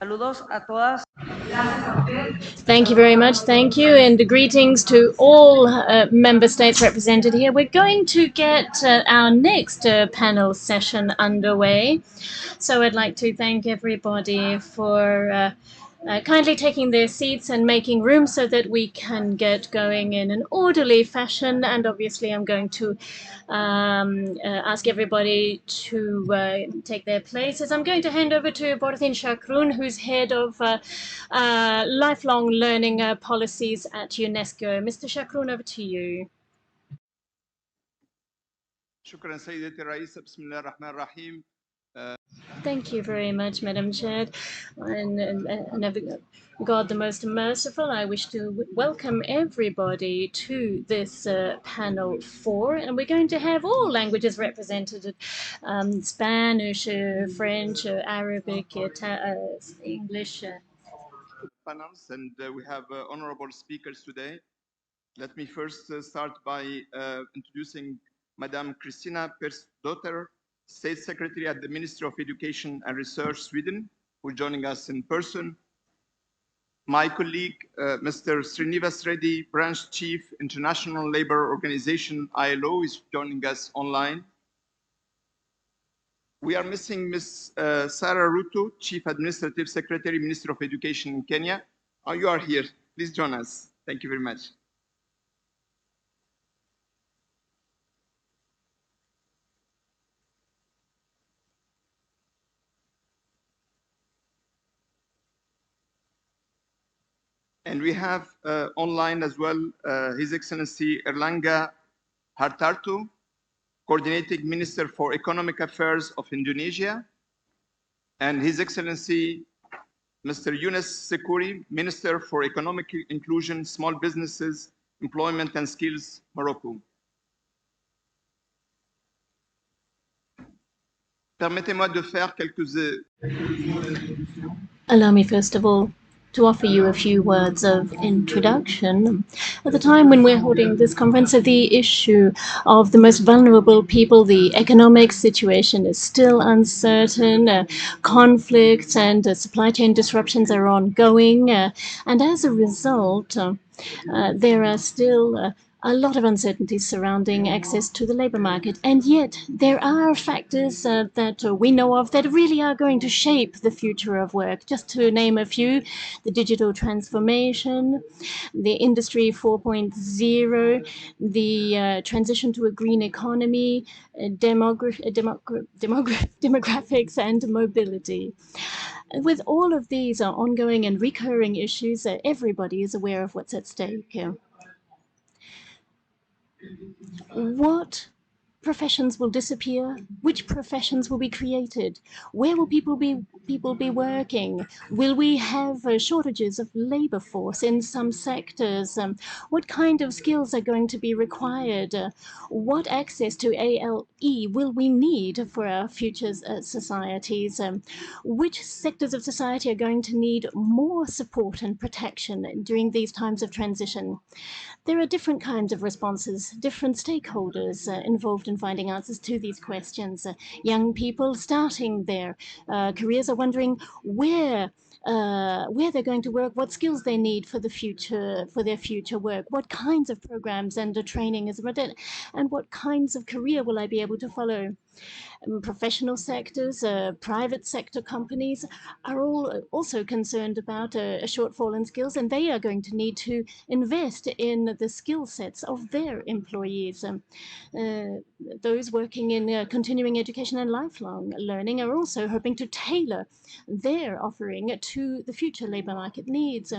Saludos a todas. Thank you very much. Thank you. And greetings to all member states represented here. We're going to get our next panel session underway. So I'd like to thank everybody for kindly taking their seats and making room so that we can get going in an orderly fashion. And obviously, I'm going to ask everybody to take their places. I'm going to hand over to Borthin Shakrun, who's head of lifelong learning policies at UNESCO. Mr. Shakrun, over to you. شكرا سيدتي الرئيسة. بسم الله الرحمن الرحيم. Thank you very much, Madam Chair. And God the Most Merciful, I wish to welcome everybody to this panel 4. And we're going to have all languages represented, Spanish, French, Arabic, English. Panels, and we have honorable speakers today. Let me first start by introducing Madame Kristina Persdotter, State Secretary at the Ministry of Education and Research, Sweden, who is joining us in person. My colleague, Mr. Srinivas Reddy, Branch Chief, International Labour Organization, ILO, is joining us online. We are missing Ms. Sarah Ruto, Chief Administrative Secretary, Ministry of Education in Kenya. Oh, you are here. Please join us. Thank you very much. And we have online as well His Excellency Erlangga Hartarto, Coordinating Minister for Economic Affairs of Indonesia, and His Excellency Mr. Yunus Sekuri, Minister for Economic Inclusion, Small Businesses, Employment and Skills, Morocco. Permettez-moi de faire quelques... Allow me, first of all, to offer you a few words of introduction. At the time when we're holding this conference, the issue of the most vulnerable people, the economic situation is still uncertain, conflicts and supply chain disruptions are ongoing, and as a result, there are still a lot of uncertainty surrounding access to the labor market. And yet, there are factors that we know of that really are going to shape the future of work. Just to name a few, the digital transformation, the Industry 4.0, the transition to a green economy, demographics, and mobility. With all of these ongoing and recurring issues, everybody is aware of what's at stake. What professions will disappear? Which professions will be created? Where will people be working? Will we have shortages of labor force in some sectors? What kind of skills are going to be required? What access to ALE will we need for our future societies? Which sectors of society are going to need more support and protection during these times of transition? There are different kinds of responses, different stakeholders involved in finding answers to these questions. Young people starting their careers are wondering where they're going to work, what skills they need for the future, for their future work, what kinds of programs and training is needed, and what kinds of career will I be able to follow. Professional sectors, private sector companies are all also concerned about a shortfall in skills, and they are going to need to invest in the skill sets of their employees. Those working in continuing education and lifelong learning are also hoping to tailor their offering to the future labor market needs.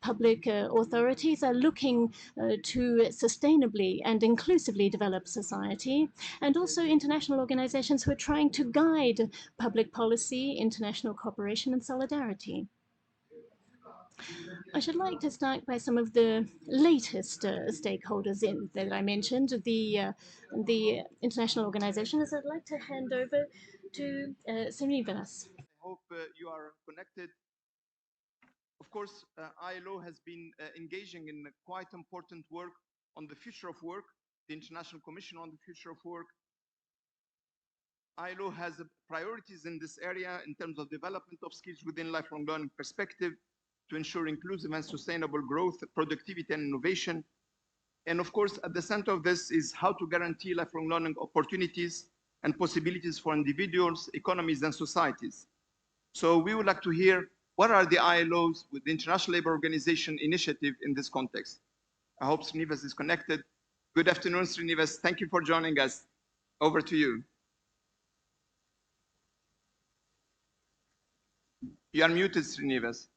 Public authorities are looking to sustainably and inclusively develop society, and also international organizations who are trying to guide public policy, international cooperation, and solidarity. I should like to start by some of the latest stakeholders that I mentioned, the international organizations. I'd like to hand over to Srinivas. I hope you are connected. Of course, ILO has been engaging in quite important work on the future of work, the International Commission on the Future of Work. ILO has priorities in this area in terms of development of skills within lifelong learning perspective to ensure inclusive and sustainable growth, productivity, and innovation. And of course, at the center of this is how to guarantee lifelong learning opportunities and possibilities for individuals, economies, and societies. So we would like to hear what are the ILO's with the International Labour Organization initiative in this context. I hope Srinivas is connected. Good afternoon, Srinivas. Thank you for joining us. Over to you. You are muted, Srinivas.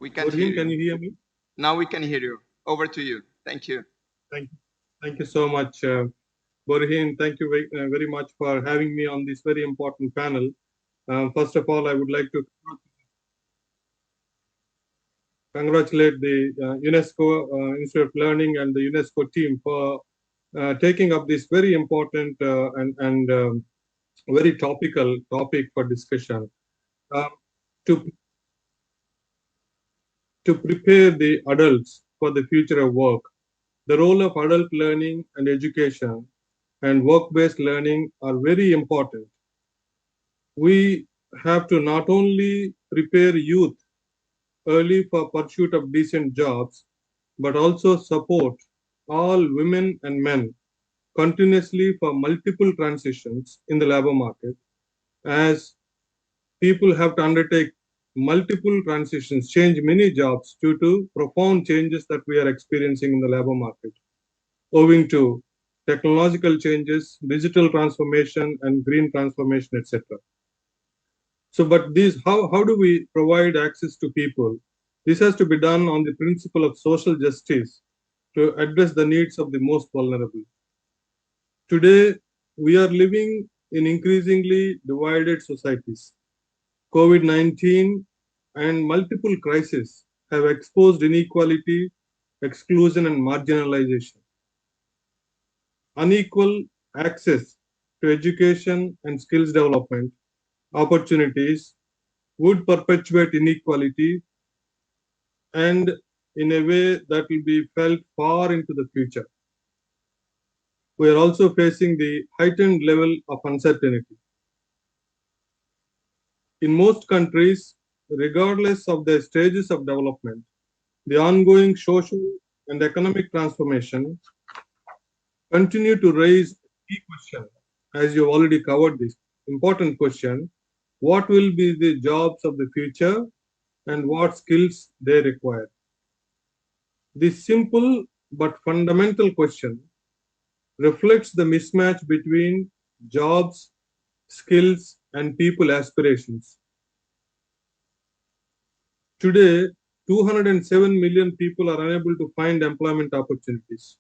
We can't hear you. Can you hear me? Now we can hear you. Over to you. Thank you. Thank you so much, Borhin. Thank you very much for having me on this very important panel. First of all, I would like to congratulate the UNESCO Institute of Learning and the UNESCO team for taking up this very important and very topical topic for discussion. To prepare the adults for the future of work, the role of adult learning and education and work-based learning are very important. We have to not only prepare youth early for pursuit of decent jobs, but also support all women and men continuously for multiple transitions in the labor market, as people have to undertake multiple transitions, change many jobs due to profound changes that we are experiencing in the labor market, owing to technological changes, digital transformation, and green transformation, etc. So, but how do we provide access to people? This has to be done on the principle of social justice to address the needs of the most vulnerable. Today, we are living in increasingly divided societies. COVID-19 and multiple crises have exposed inequality, exclusion, and marginalization. Unequal access to education and skills development opportunities would perpetuate inequality and in a way that will be felt far into the future. We are also facing the heightened level of uncertainty. In most countries, regardless of their stages of development, the ongoing social and economic transformation continue to raise a key question, as you already covered this important question: what will be the jobs of the future and what skills they require? This simple but fundamental question reflects the mismatch between jobs, skills, and people aspirations. Today, 207 million people are unable to find employment opportunities.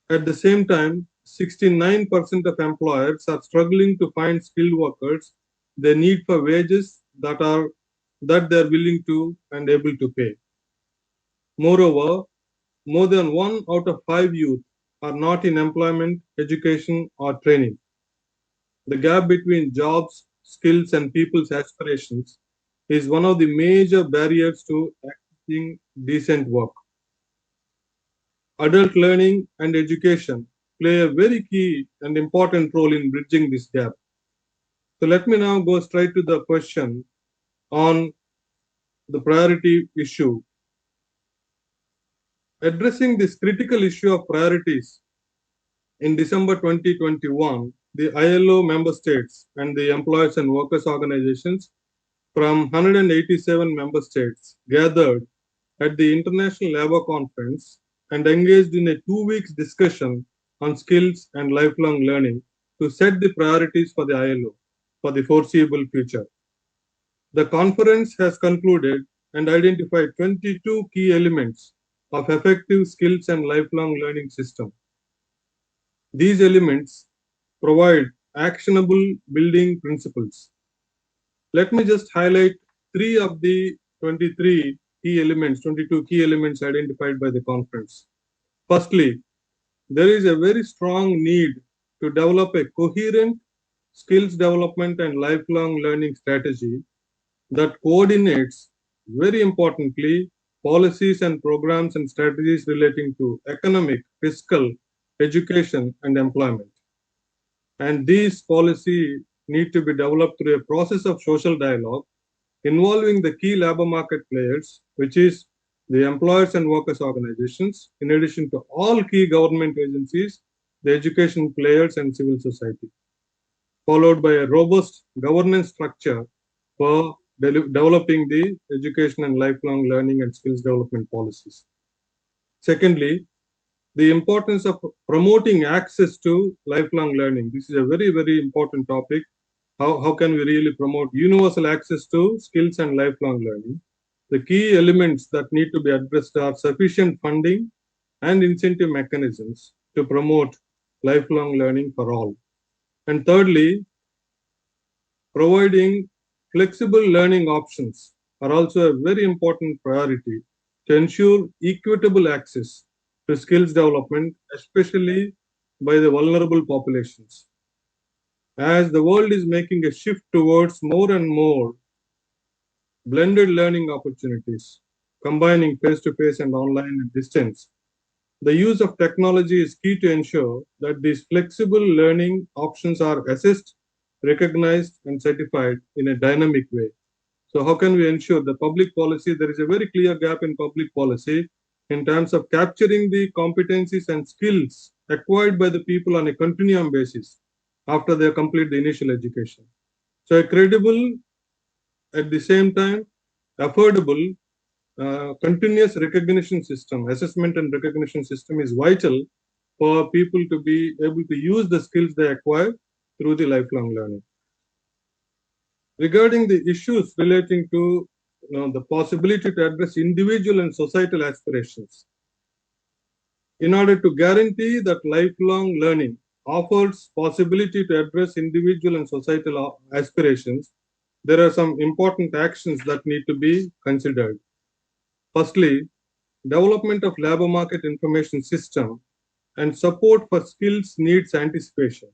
At the same time, 69% of employers are struggling to find skilled workers they need for wages that they're willing to and able to pay. Moreover, more than 1 out of 5 youth are not in employment, education, or training. The gap between jobs, skills, and people's aspirations is one of the major barriers to accessing decent work. Adult learning and education play a very key and important role in bridging this gap. So let me now go straight to the question on the priority issue. Addressing this critical issue of priorities, in December 2021, the ILO member states and the employers and workers organizations from 187 member states gathered at the International Labour Conference and engaged in a 2 week discussion on skills and lifelong learning to set the priorities for the ILO for the foreseeable future. The conference has concluded and identified 22 key elements of effective skills and lifelong learning system. These elements provide actionable building principles. Let me just highlight 3 of the 22 key elements identified by the conference. Firstly, there is a very strong need to develop a coherent skills development and lifelong learning strategy that coordinates very importantly, policies and programs and strategies relating to economic, fiscal, education, and employment. And these policies need to be developed through a process of social dialogue involving the key labor market players, which is the employers and workers organizations, in addition to all key government agencies, the education players, and civil society, followed by a robust governance structure for developing the education and lifelong learning and skills development policies. Secondly, the importance of promoting access to lifelong learning. This is a very, very important topic. How can we really promote universal access to skills and lifelong learning? The key elements that need to be addressed are sufficient funding and incentive mechanisms to promote lifelong learning for all. And thirdly, providing flexible learning options are also a very important priority to ensure equitable access to skills development, especially by the vulnerable populations. As the world is making a shift towards more and more blended learning opportunities, combining face to face and online and distance, the use of technology is key to ensure that these flexible learning options are assessed, recognized, and certified in a dynamic way. So, how can we ensure the public policy? There is a very clear gap in public policy in terms of capturing the competencies and skills acquired by the people on a continuum basis after they complete the initial education. So, a credible, at the same time, affordable, continuous recognition system, assessment and recognition system is vital for people to be able to use the skills they acquire through the lifelong learning. Regarding the issues relating to the possibility to address individual and societal aspirations, in order to guarantee that lifelong learning offers possibility to address individual and societal aspirations, there are some important actions that need to be considered. Firstly, development of labor market information system and support for skills needs anticipation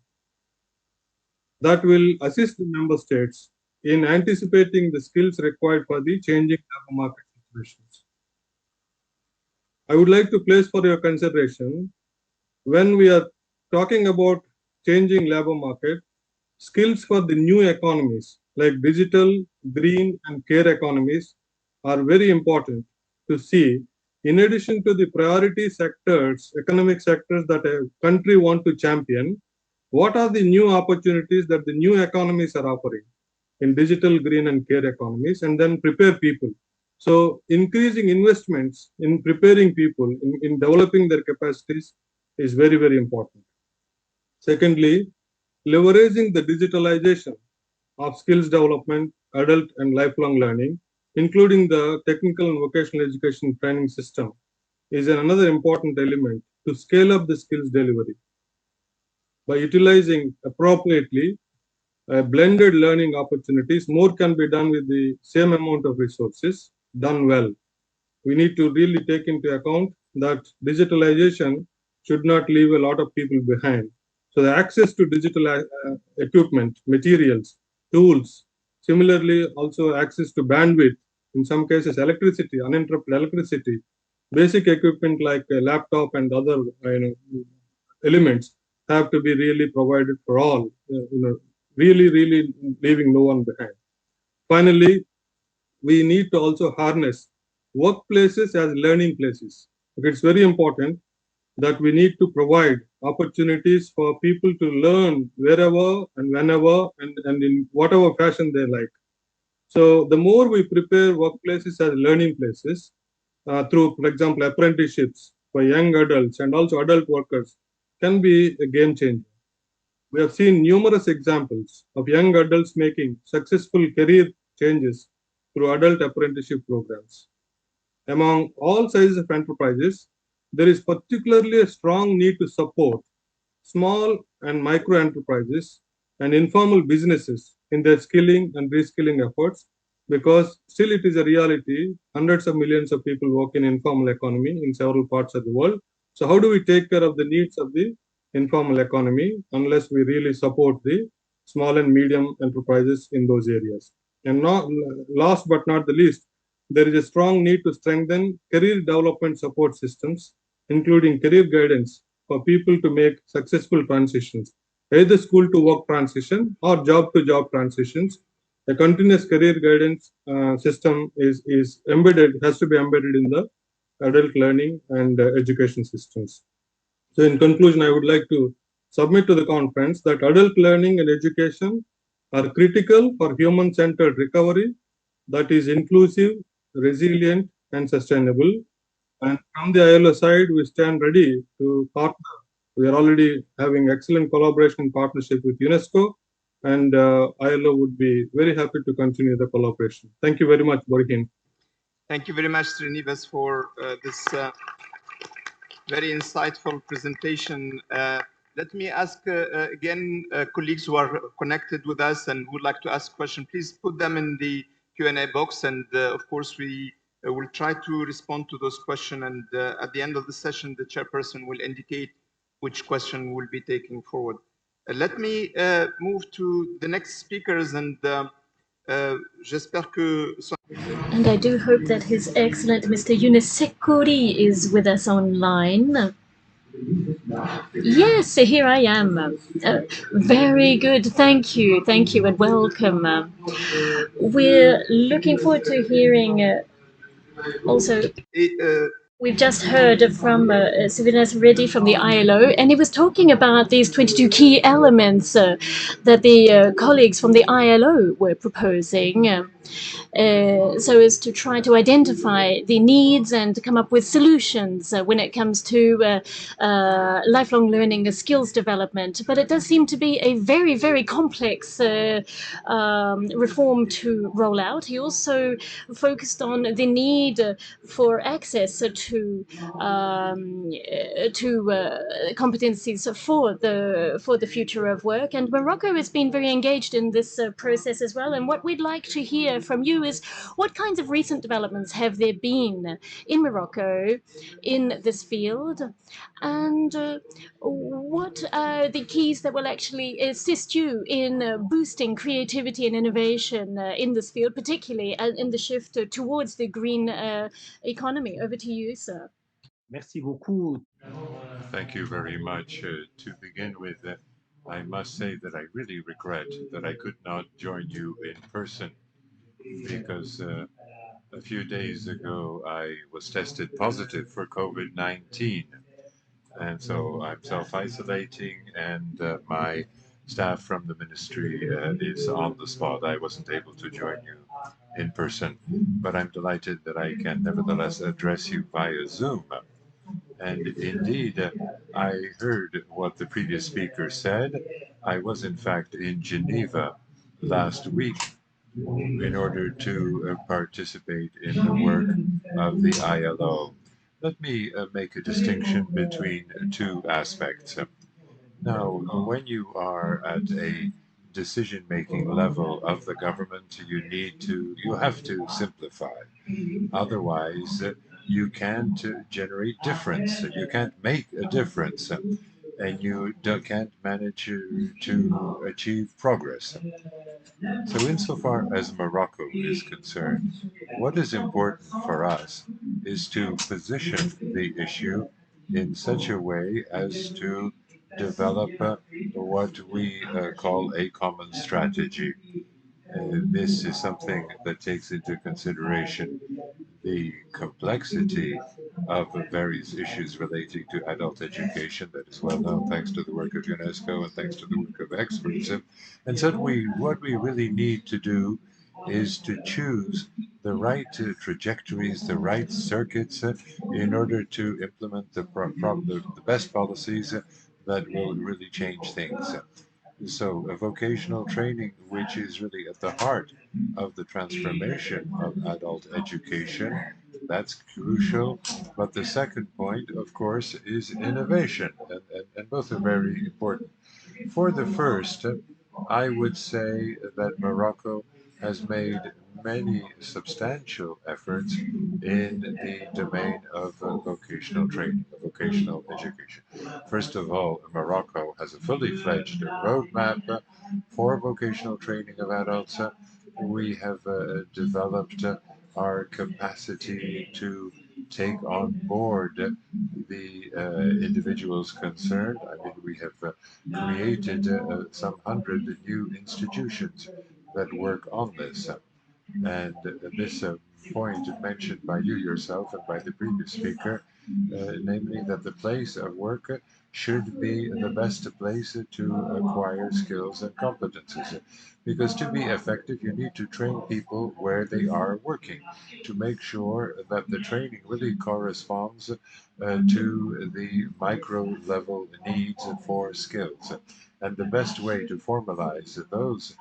that will assist the member states in anticipating the skills required for the changing labor market situations. I would like to place for your consideration, when we are talking about changing labor market, skills for the new economies like digital, green, and care economies are very important to see. In addition to the priority sectors, economic sectors that a country want to champion, what are the new opportunities that the new economies are offering in digital, green, and care economies, and then prepare people. So increasing investments in preparing people, in developing their capacities is very, very important. Secondly, leveraging the digitalization of skills development, adult and lifelong learning, including the technical and vocational education training system, is another important element to scale up the skills delivery. By utilizing appropriately blended learning opportunities, more can be done with the same amount of resources done well. We need to really take into account that digitalization should not leave a lot of people behind. So the access to digital equipment, materials, tools, similarly also access to bandwidth, in some cases electricity, uninterrupted electricity, basic equipment like a laptop and other elements have to be really provided for all, really, really leaving no one behind. Finally, we need to also harness workplaces as learning places. It's very important that we need to provide opportunities for people to learn wherever and whenever and in whatever fashion they like. So the more we prepare workplaces as learning places through, for example, apprenticeships for young adults and also adult workers can be a game changer. We have seen numerous examples of young adults making successful career changes through adult apprenticeship programs. Among all sizes of enterprises, there is particularly a strong need to support small and micro enterprises and informal businesses in their skilling and reskilling efforts, because still it is a reality. Hundreds of millions of people work in informal economy in several parts of the world. So how do we take care of the needs of the informal economy unless we really support the small and medium enterprises in those areas? And not last but not the least, there is a strong need to strengthen career development support systems, including career guidance for people to make successful transitions, either school to work transition or job to job transitions. A continuous career guidance system is embedded, has to be embedded in the adult learning and education systems. So, in conclusion, I would like to submit to the conference that adult learning and education are critical for human centered recovery that is inclusive, resilient, and sustainable. And from the ILO side, we stand ready to partner. We are already having excellent collaboration and partnership with UNESCO, and ILO would be very happy to continue the collaboration. Thank you very much, Borhin. Thank you very much, Srinivas, for this very insightful presentation. Let me ask again, colleagues who are connected with us and would like to ask questions, please put them in the Q&A box. And of course, we will try to respond to those questions. And at the end of the session, the chairperson will indicate which question will be taken forward. Let me move to the next speakers. And j'espère que... And I do hope that His Excellent Mr. Yunus Sekuri is with us online. Yes, here I am. Very good. Thank you, and welcome. We're looking forward to hearing also. We've just heard from Sivinas Reddy from the ILO, and he was talking about these 22 key elements that the colleagues from the ILO were proposing. So as to try to identify the needs and to come up with solutions when it comes to lifelong learning, skills development. But it does seem to be a very, very complex reform to roll out. He also focused on the need for access to competencies for the future of work. And Morocco has been very engaged in this process as well. And what we'd like to hear from you is what kinds of recent developments have there been in Morocco in this field, and what are the keys that will actually assist you in boosting creativity and innovation in this field, particularly in the shift towards the green economy? Over to you, sir. Merci beaucoup. Thank you very much. To begin with, I must say that I really regret that I could not join you in person because a few days ago I was tested positive for COVID-19. And so I'm self isolating, and my staff from the ministry is on the spot. I wasn't able to join you in person, but I'm delighted that I can nevertheless address you via Zoom. And indeed, I heard what the previous speaker said. I was, in fact, in Geneva last week in order to participate in the work of the ILO. Let me make a distinction between two aspects. Now, when you are at a decision-making level of the government, you have to simplify. Otherwise, you can't generate difference. You can't make a difference, and you can't manage to achieve progress. So, insofar as Morocco is concerned, what is important for us is to position the issue in such a way as to develop what we call a common strategy. This is something that takes into consideration the complexity of various issues relating to adult education that is well known thanks to the work of UNESCO and thanks to the work of experts. And so what we really need to do is to choose the right trajectories, the right circuits in order to implement the best policies that will really change things. So, a vocational training, which is really at the heart of the transformation of adult education, that's crucial. But the second point, of course, is innovation, and both are very important. For the first, I would say that Morocco has made many substantial efforts in the domain of vocational training, of vocational education. First of all, Morocco has a fully fledged roadmap for vocational training of adults. We have developed our capacity to take on board the individuals concerned. I mean, we have created some 100 new institutions that work on this. And this point mentioned by you yourself and by the previous speaker, namely that the place of work should be the best place to acquire skills and competences. Because to be effective, you need to train people where they are working to make sure that the training really corresponds to the micro level needs for skills. And the best way to formalize those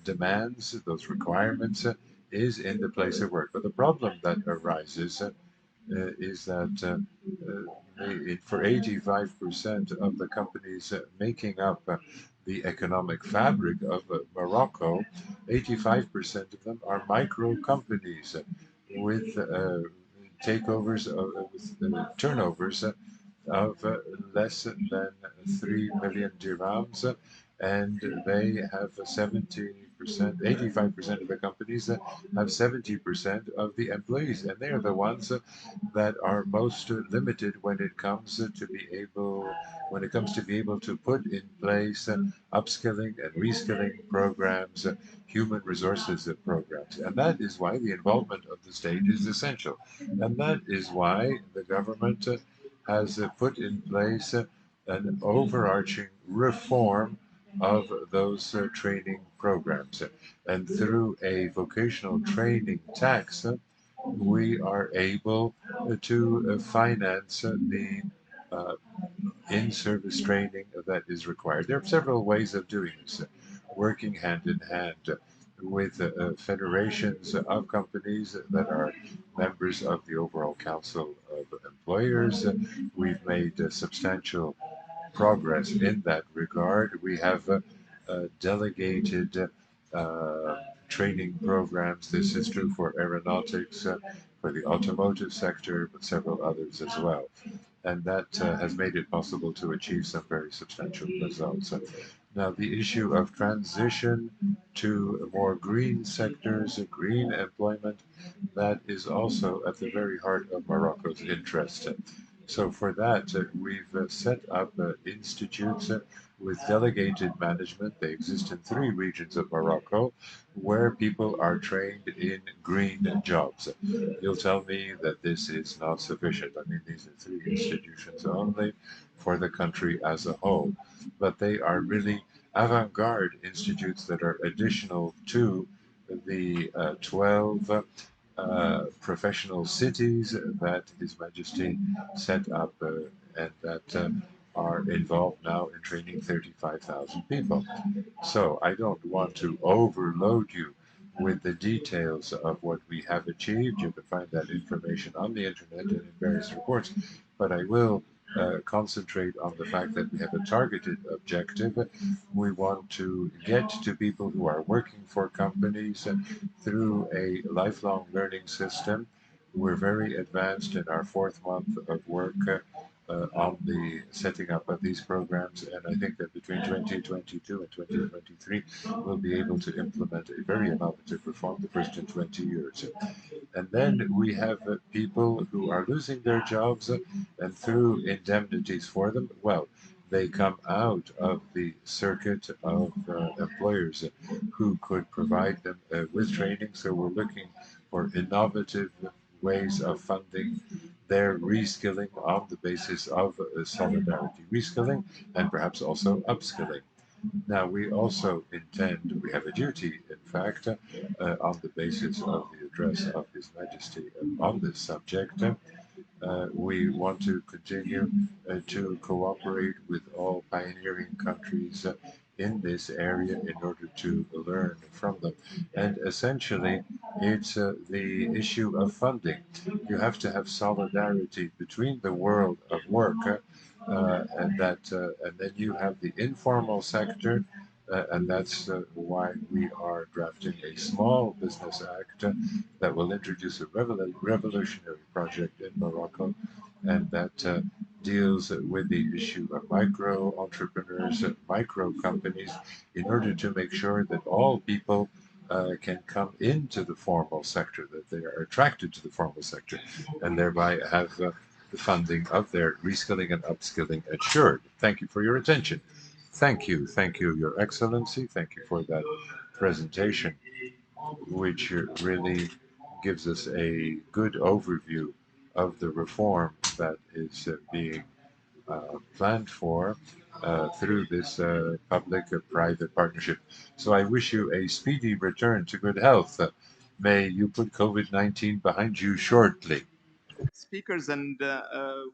demands, those requirements, is in the place of work. But the problem that arises is that for 85% of the companies making up the economic fabric of Morocco, 85% of them are micro companies with takeovers, with turnovers of less than 3 million dirhams, and they have 70%, 85% of the companies have 70% of the employees, and they are the ones that are most limited when it comes to be able to put in place upskilling and reskilling programs, human resources programs. And that is why the involvement of the state is essential. And that is why the government has put in place an overarching reform of those training programs. And through a vocational training tax, we are able to finance the uh, in-service training that is required. There are several ways of doing this, working hand in hand with federations of companies that are members of the overall council of employers. We've made substantial progress in that regard. We have delegated training programs. This is true for aeronautics, for the automotive sector, but several others as well. And that has made it possible to achieve some very substantial results. Now, the issue of transition to more green sectors, green employment, that is also at the very heart of Morocco's interest. So for that, we've set up institutes with delegated management. They exist in 3 regions of Morocco where people are trained in green jobs. You'll tell me that this is not sufficient. I mean, these are 3 institutions only for the country as a whole, but they are really avant-garde institutes that are additional to the 12 professional cities that His Majesty set up and that are involved now in training 35,000 people. So I don't want to overload you with the details of what we have achieved. You can find that information on the internet and in various reports, but I will concentrate on the fact that we have a targeted objective. We want to get to people who are working for companies through a lifelong learning system. We're very advanced in our 4th month of work on the setting up of these programs, and I think that between 2022 and 2023, we'll be able to implement a very innovative reform, the first in 20 years. And then we have people who are losing their jobs, and through indemnities for them, well, they come out of the circuit of employers who could provide them with training. So we're looking for innovative ways of funding their reskilling on the basis of solidarity. Reskilling and perhaps also upskilling. Now, we also intend, we have a duty, in fact, on the basis of the address of His Majesty on this subject, we want to continue to cooperate with all pioneering countries in this area in order to learn from them. And essentially, it's the issue of funding. You have to have solidarity between the world of work and then you have the informal sector. And that's why we are drafting a small business act that will introduce a revolutionary project in Morocco, and that deals with the issue of micro entrepreneurs, micro companies, in order to make sure that all people can come into the formal sector, that they are attracted to the formal sector, and thereby have the funding of their reskilling and upskilling assured. Thank you for your attention. Thank you, Your Excellency. Thank you for that presentation, which really gives us a good overview of the reform that is being planned for through this public-private partnership. So I wish you a speedy return to good health. May you put COVID-19 behind you shortly. Speakers, and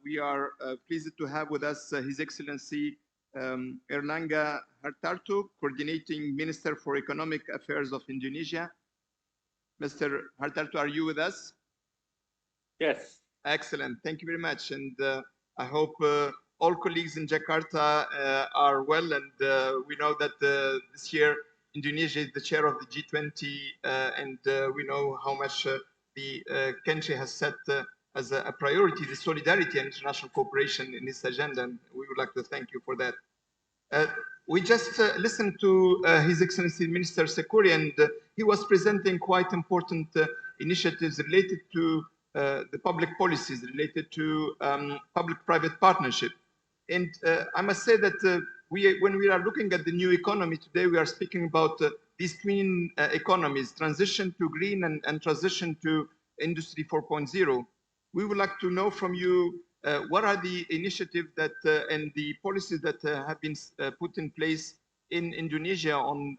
we are pleased to have with us His Excellency Erlangga Hartarto, Coordinating Minister for Economic Affairs of Indonesia. Mr. Hartarto, are you with us? Yes. Excellent. Thank you very much. And I hope all colleagues in Jakarta are well. And we know that this year Indonesia is the chair of the G20, and we know how much the country has set as a priority the solidarity and international cooperation in its agenda. And we would like to thank you for that. We just listened to His Excellency Minister Sekuri, and he was presenting quite important initiatives related to the public policies, related to public-private partnership. And I must say that when we are looking at the new economy today, we are speaking about these twin economies, transition to green and transition to Industry 4.0. We would like to know from you what are the initiatives that and the policies that have been put in place in Indonesia on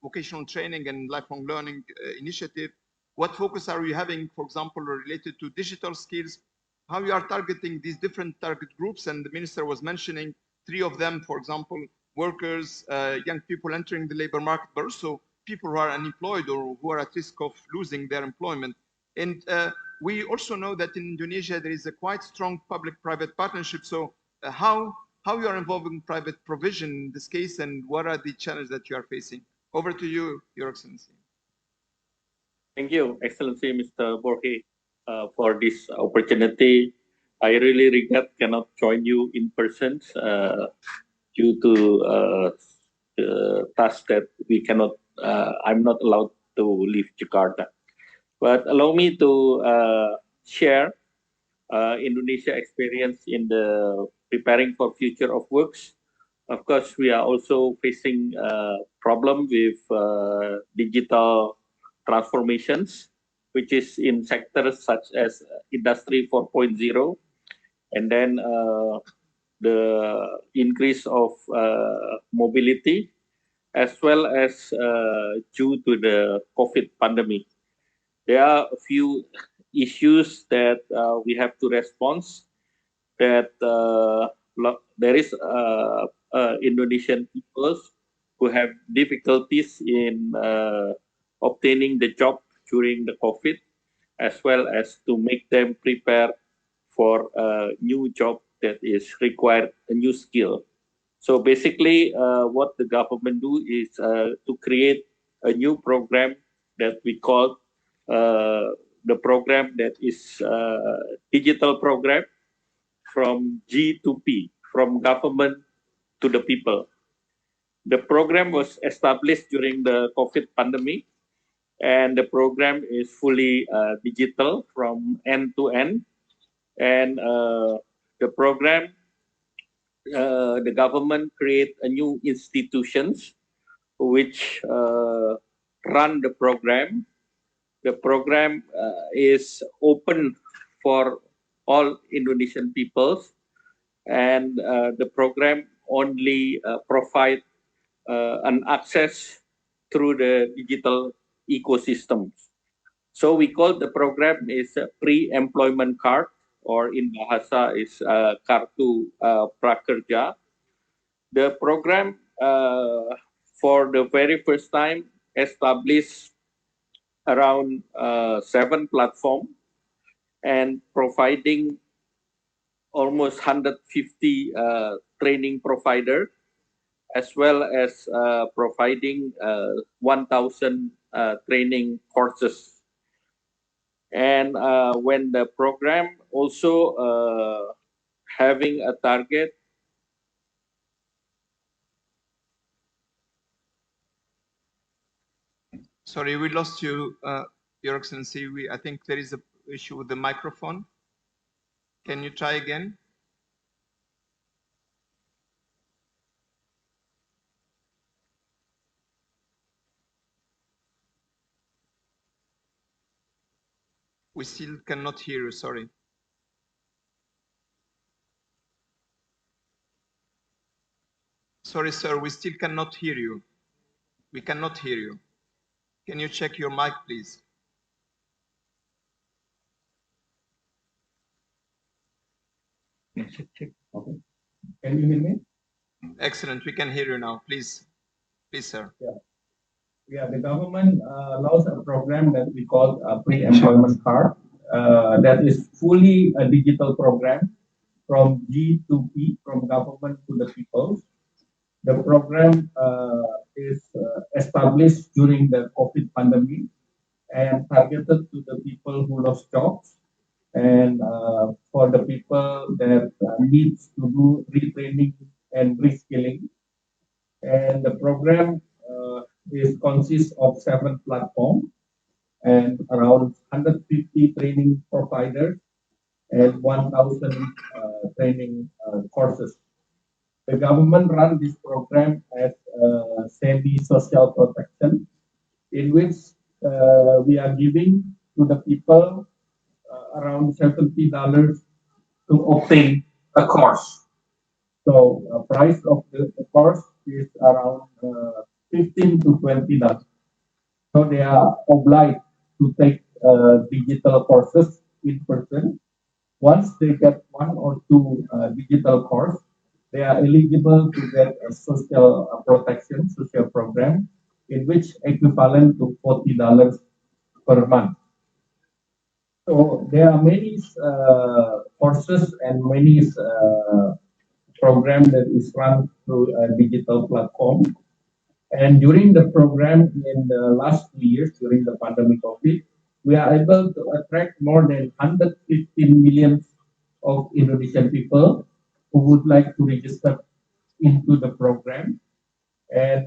vocational training and lifelong learning initiative? What focus are you having, for example, related to digital skills? How you are targeting these different target groups? And the minister was mentioning 3 of them, for example, workers, young people entering the labor market, but also people who are unemployed or who are at risk of losing their employment. And we also know that in Indonesia, there is a quite strong public-private partnership. So how you are involving private provision in this case, and what are the challenges that you are facing? Over to you, Your Excellency. Thank you, Excellency Mr. Borge, for this opportunity. I really regret cannot join you in person due to tasks that we cannot. I'm not allowed to leave Jakarta. But allow me to share Indonesia experience in the preparing for future of works. Of course, we are also facing a problem with digital transformations, which is in sectors such as Industry 4.0, and then the increase of mobility, as well as due to the COVID pandemic. There are a few issues that we have to respond. That there is Indonesian peoples who have difficulties in obtaining the job during the COVID, as well as to make them prepare for a new job that is required a new skill. So basically, what the government do is to create a new program that we call the program that is digital program from G to P, from government to the people. The program was established during the COVID pandemic, and the program is fully digital from end to end. And the program, the government create a new institutions which run the program. The program is open for all Indonesian peoples, and the program only provide an access through the digital ecosystems. So we call the program is a pre-employment card, or in Bahasa is Kartu Prakerja. The program for the very first time established around 7 platforms and providing almost 150 training provider, as well as providing 1,000 training courses. And when the program also having a target Sorry, we lost you, Your Excellency. I think there is an issue with the microphone. Can you try again? We still cannot hear you, sorry. Sorry, sir, we still cannot hear you. We cannot hear you. Can you check your mic, please? Check. Okay. Can you hear me? Excellent, we can hear you now. Please, sir. Yeah, the government launched a program that we call a pre-employment card. That is fully a digital program from G to P, from government to the people. The program is established during the COVID pandemic and targeted to the people who lost jobs and for the people that needs to do retraining and reskilling. And the program is consists of 7 platforms and around 150 training providers and 1,000 training courses. The government run this program as semi-social protection, in which we are giving to the people around $70 to obtain a course. So price of the course is around 15 to $20. So they are obliged to take digital courses in person. Once they get 1 or 2 digital course, they are eligible to get a social protection, social program, in which equivalent to $40 per month. So there are many courses and many program that is run through a digital platform. And during the program in the last 2 years, during the pandemic COVID, we are able to attract more than 115 million of Indonesian people who would like to register into the program. And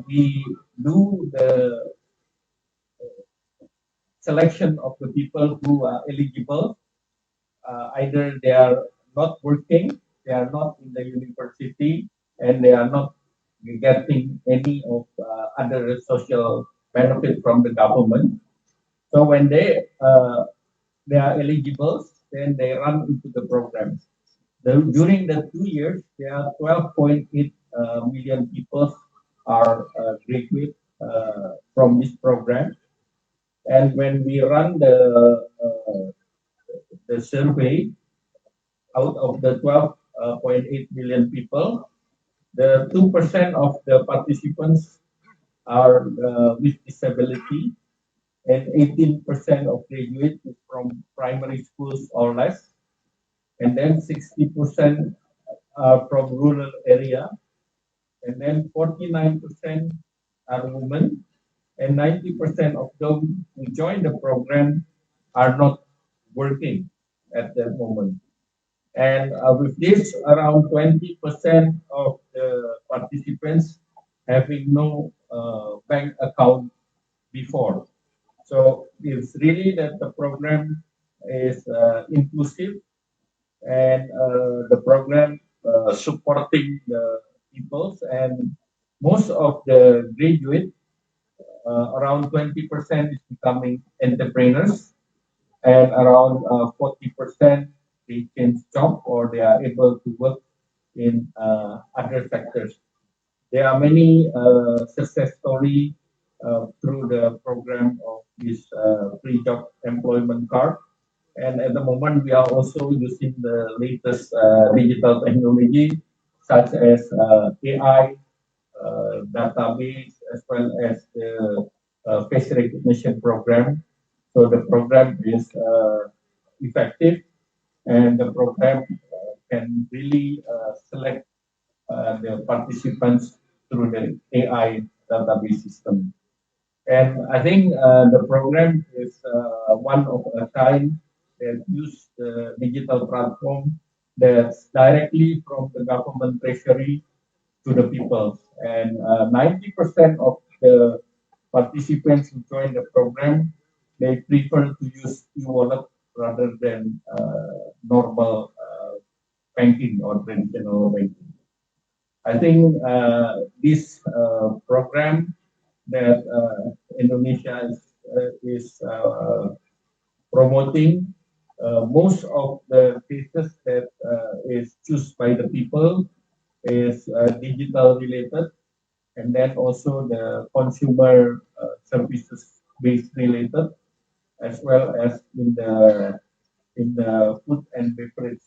we do the selection of the people who are eligible. Either they are not working, they are not in the university, and they are not getting any of other social benefit from the government. So when they are eligible, then they run into the program. During the 2 years, there are 12.8 million people are graduate from this program. And when we run the survey, out of the 12.8 million people, the 2% of the participants are with disability, and 18% of graduates is from primary schools or less, and then 60% are from rural area, and then 49% are women, and 90% of them who join the program are not working at that moment. And with this, around 20% of the participants having no bank account before. So it's really that the program is inclusive, and the program supporting the peoples, and most of the graduate, around 20% is becoming entrepreneurs, and around 40% they change job or they are able to work in other sectors. There are many success story through the program of this free job employment card. And at the moment, we are also using the latest digital technology, such as AI, database, as well as the face recognition program. So the program is effective, and the program can really select the participants through the AI database system. And I think the program is one of a kind that use the digital platform that's directly from the government treasury to the people. And 90% of the participants who join the program, they prefer to use e-wallet rather than normal banking or traditional banking. I think this program that Indonesia is promoting, most of the cases that is chosen by the people is digital related, and then also the consumer services based related, as well as in the food and beverage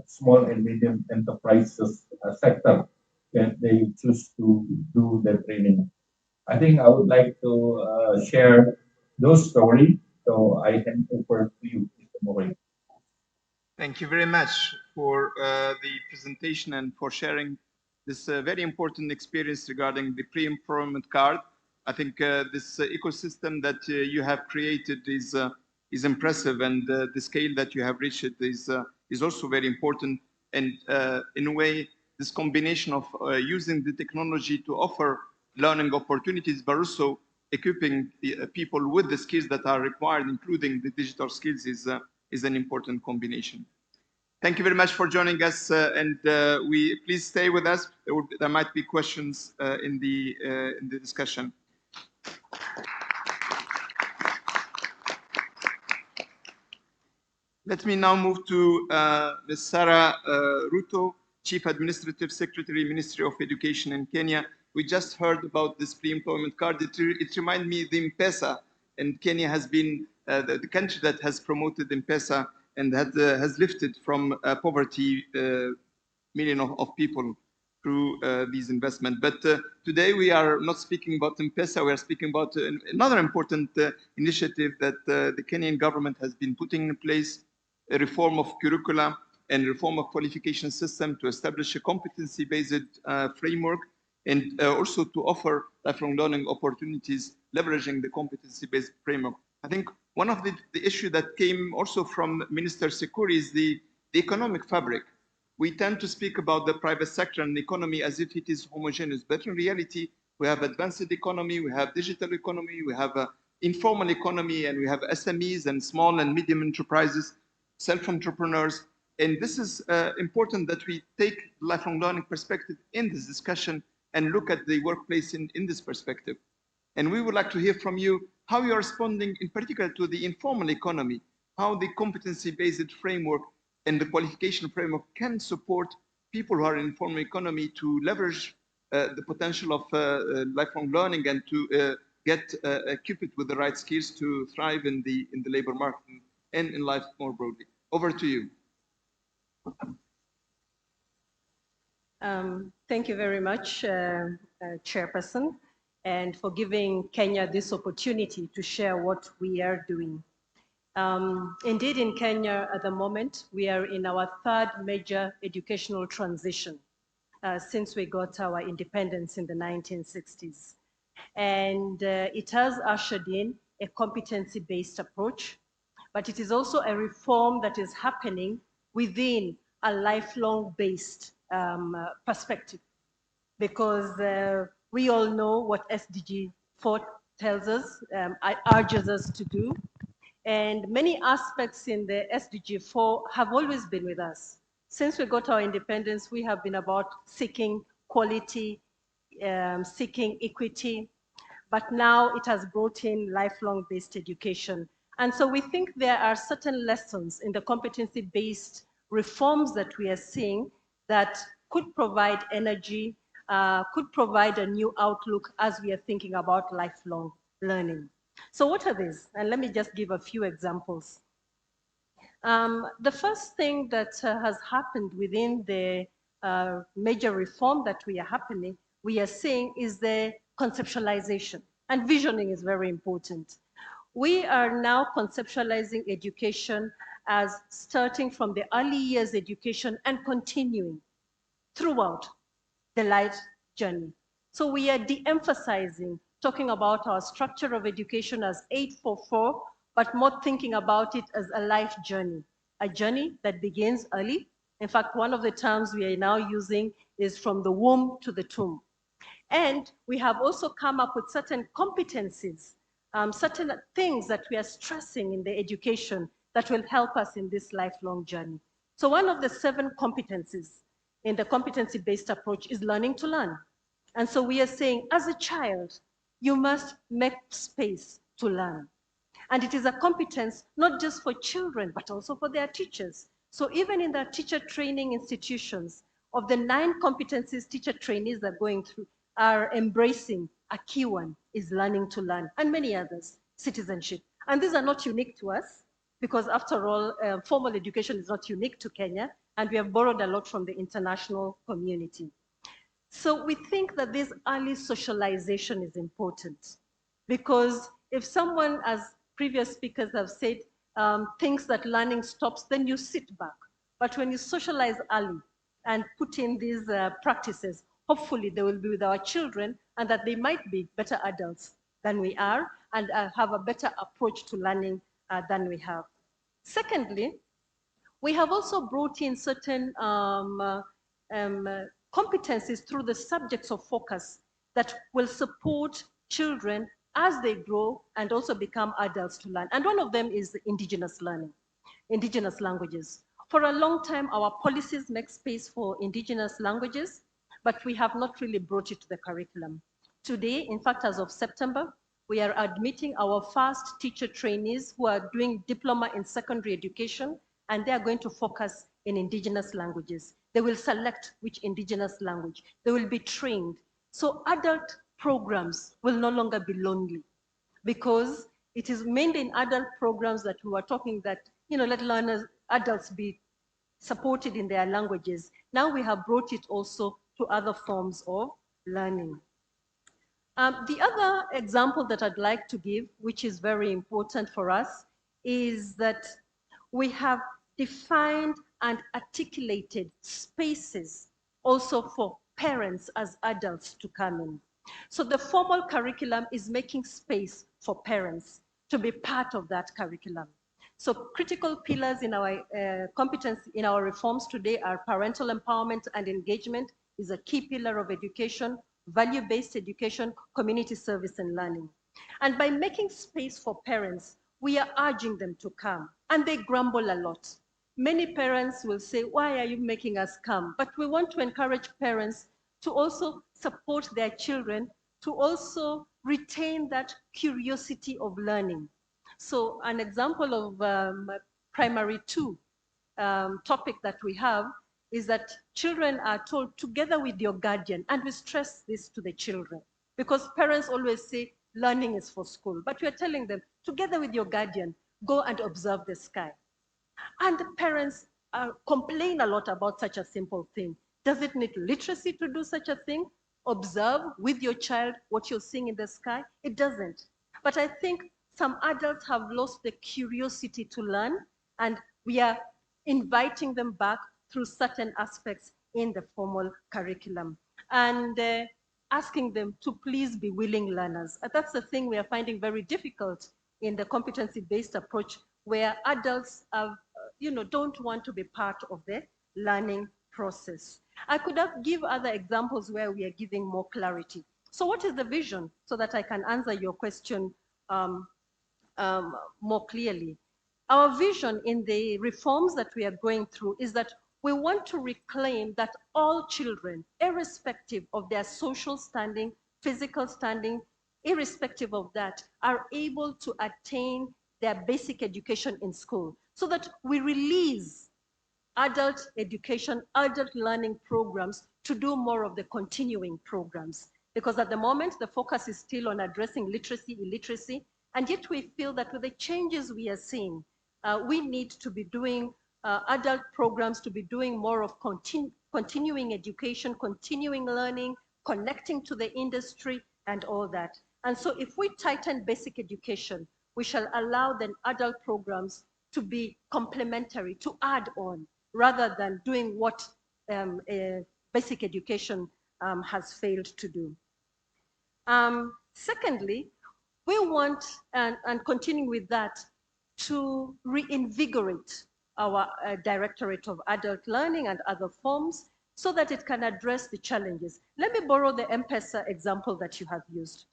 small and medium enterprises sector that they choose to do the training. I think I would like to share those stories. So I hand over to you, Mr. Moray. Thank you very much for the presentation and for sharing this very important experience regarding the pre-employment card. I think this ecosystem that you have created is impressive, and the scale that you have reached is also very important. And in a way, this combination of using the technology to offer learning opportunities, but also equipping the, people with the skills that are required, including the digital skills, is an important combination. Thank you very much for joining us, and we please stay with us. There might be questions in the discussion. Let me now move to Ms. Sarah Ruto, Chief Administrative Secretary, Ministry of Education in Kenya. We just heard about this pre-employment card. It reminds me the M-Pesa, and Kenya has been the country that has promoted M-Pesa and has lifted from poverty millions of people through these investments. But today we are not speaking about M-Pesa, we are speaking about another important initiative that the Kenyan government has been putting in place, a reform of curricula and reform of qualification system to establish a competency-based framework, and also to offer lifelong learning opportunities leveraging the competency-based framework. I think one of the issue that came also from Minister Sekuri is the economic fabric. We tend to speak about the private sector and the economy as if it is homogeneous, but in reality, we have advanced economy, we have digital economy, we have informal economy, and we have SMEs and small and medium enterprises, self-entrepreneurs. And this is important that we take lifelong learning perspective in this discussion and look at the workplace in this perspective. And we would like to hear from you how you are responding in particular to the informal economy, how the competency-based framework and the qualification framework can support people who are in informal economy to leverage the potential of lifelong learning and to get equipped with the right skills to thrive in the labor market and in life more broadly. Over to you. Thank you very much, Chairperson, and for giving Kenya this opportunity to share what we are doing. Indeed, in Kenya at the moment, we are in our third major educational transition since we got our independence in the 1960s. And it has ushered in a competency-based approach, but it is also a reform that is happening within a lifelong-based perspective, because we all know what SDG 4 tells us, urges us to do. And many aspects in the SDG 4 have always been with us. Since we got our independence, we have been about seeking quality, seeking equity, but now it has brought in lifelong-based education. And so we think there are certain lessons in the competency-based reforms that we are seeing that could provide energy, could provide a new outlook as we are thinking about lifelong learning. So what are these? And let me just give a few examples. The first thing that has happened within the major reform that we are seeing is the conceptualization. And visioning is very important. We are now conceptualizing education as starting from the early years education and continuing throughout the life journey. So we are de-emphasizing talking about our structure of education as 844, but more thinking about it as a life journey, a journey that begins early. In fact, one of the terms we are now using is from the womb to the tomb. And we have also come up with certain competencies, certain things that we are stressing in the education that will help us in this lifelong journey. So one of the 7 competencies in the competency-based approach is learning to learn. And so we are saying, as a child, you must make space to learn. And it is a competence not just for children, but also for their teachers. So even in the teacher training institutions, of the 9 competencies teacher trainees are going through, are embracing, a key one is learning to learn, and many others, citizenship. And these are not unique to us, because after all, formal education is not unique to Kenya, and we have borrowed a lot from the international community. So we think that this early socialization is important, because if someone, as previous speakers have said, thinks that learning stops, then you sit back. But when you socialize early and put in these practices, hopefully they will be with our children, and that they might be better adults than we are, and have a better approach to learning than we have. Secondly, we have also brought in certain competencies through the subjects of focus that will support children as they grow and also become adults to learn. And one of them is Indigenous learning, Indigenous languages. For a long time, our policies make space for Indigenous languages, but we have not really brought it to the curriculum. Today, in fact, as of September, we are admitting our first teacher trainees who are doing diploma in secondary education, and they are going to focus in Indigenous languages. They will select which Indigenous language. They will be trained. So adult programs will no longer be lonely, because it is mainly in adult programs that we were talking that, let learners, adults be supported in their languages. Now we have brought it also to other forms of learning. The other example that I'd like to give, which is very important for us, is that we have defined and articulated spaces also for parents as adults to come in. So the formal curriculum is making space for parents to be part of that curriculum. So critical pillars in our competence in our reforms today are parental empowerment and engagement is a key pillar of education, value-based education, community service and learning. And by making space for parents, we are urging them to come, and they grumble a lot. Many parents will say, why are you making us come? But we want to encourage parents to also support their children, to also retain that curiosity of learning. So an example of primary 2 topic that we have is that children are told together with your guardian, and we stress this to the children, because parents always say learning is for school, but we are telling them together with your guardian, go and observe the sky. And the parents complain a lot about such a simple thing. Does it need literacy to do such a thing? Observe with your child what you're seeing in the sky? It doesn't. But I think some adults have lost the curiosity to learn, and we are inviting them back through certain aspects in the formal curriculum, and asking them to please be willing learners. That's the thing we are finding very difficult in the competency-based approach, where adults have, don't want to be part of the learning process. I could give other examples where we are giving more clarity. So what is the vision, so that I can answer your question more clearly? Our vision in the reforms that we are going through is that we want to reclaim that all children, irrespective of their social standing, physical standing, irrespective of that, are able to attain their basic education in school, so that we release adult education, adult learning programs to do more of the continuing programs. Because at the moment, the focus is still on addressing literacy, illiteracy, and yet we feel that with the changes we are seeing, we need to be doing adult programs, to be doing more of continuing education, continuing learning, connecting to the industry, and all that. And so if we tighten basic education, we shall allow then adult programs to be complementary, to add on, rather than doing what basic education has failed to do. Secondly, we want, and continuing with that, to reinvigorate our Directorate of Adult Learning and other forms, so that it can address the challenges. Let me borrow the M-Pesa example that you have used.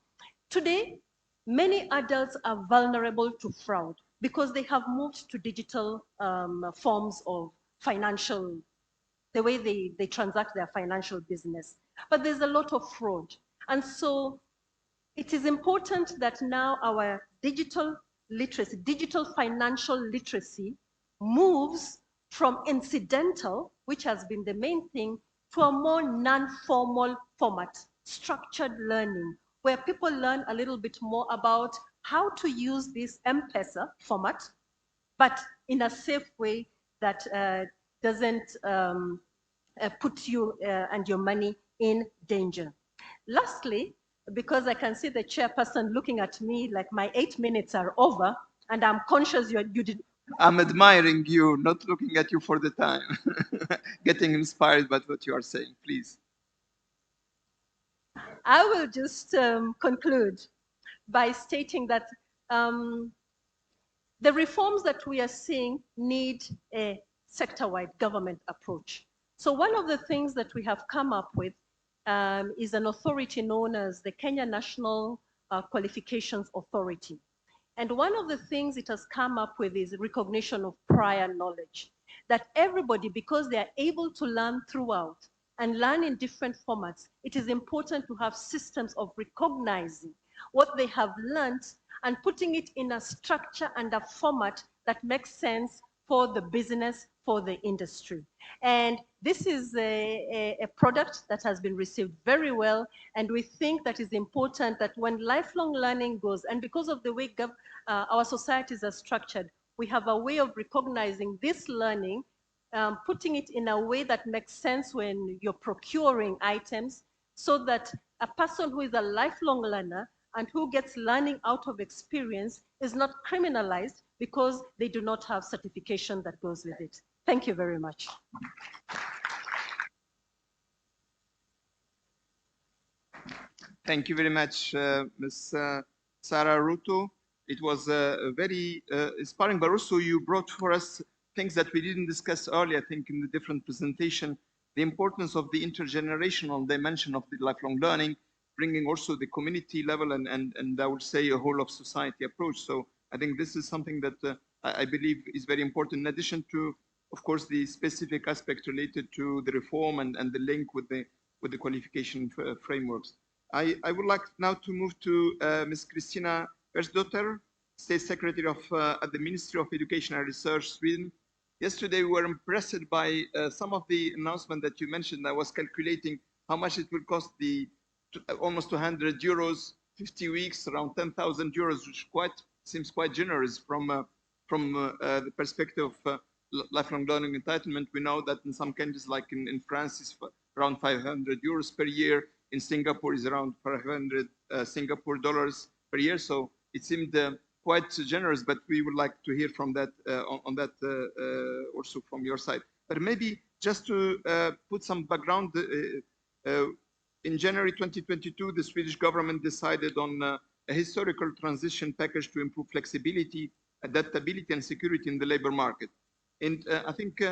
Today, many adults are vulnerable to fraud because they have moved to digital forms of financial, the way they transact their financial business. But there's a lot of fraud. And so it is important that now our digital literacy, digital financial literacy moves from incidental, which has been the main thing, to a more non-formal format, structured learning, where people learn a little bit more about how to use this M-Pesa format, but in a safe way that doesn't put you and your money in danger. Lastly, because I can see the chairperson looking at me like my 8 minutes are over, and I'm conscious you did. I'm admiring you, not looking at you for the time. Getting inspired by what you are saying, please. I will just conclude by stating that the reforms that we are seeing need a sector-wide government approach. So one of the things that we have come up with is an authority known as the Kenya National Qualifications Authority. And one of the things it has come up with is recognition of prior knowledge, that everybody, because they are able to learn throughout and learn in different formats, it is important to have systems of recognizing what they have learned and putting it in a structure and a format that makes sense for the business, for the industry. And this is a product that has been received very well, and we think that is important that when lifelong learning goes, and because of the way our societies are structured, we have a way of recognizing this learning, putting it in a way that makes sense when you're procuring items, so that a person who is a lifelong learner and who gets learning out of experience is not criminalized because they do not have certification that goes with it. Thank you very much. Thank you very much, Ms. Sarah Ruto. It was very inspiring, but also you brought for us things that we didn't discuss earlier, I think, in the different presentation, the importance of the intergenerational dimension of the lifelong learning, bringing also the community level and I would say a whole of society approach. So I think this is something that I believe is very important, in addition to, of course, the specific aspect related to the reform and the link with the qualification frameworks. I would like now to move to Ms. Christina Persdotter, State Secretary at the Ministry of Education and Research, Sweden. Yesterday, we were impressed by some of the announcements that you mentioned. I was calculating how much it will cost the almost 200 euros, 50 weeks, around 10,000 euros, which seems quite generous from the perspective of lifelong learning entitlement. We know that in some countries, like in France, it's around 500 euros per year. In Singapore, is around 500 Singapore dollars per year. So it seemed quite generous, but we would like to hear from that on that also from your side. But maybe just to put some background, in January 2022, the Swedish government decided on a historical transition package to improve flexibility, adaptability, and security in the labor market. And I think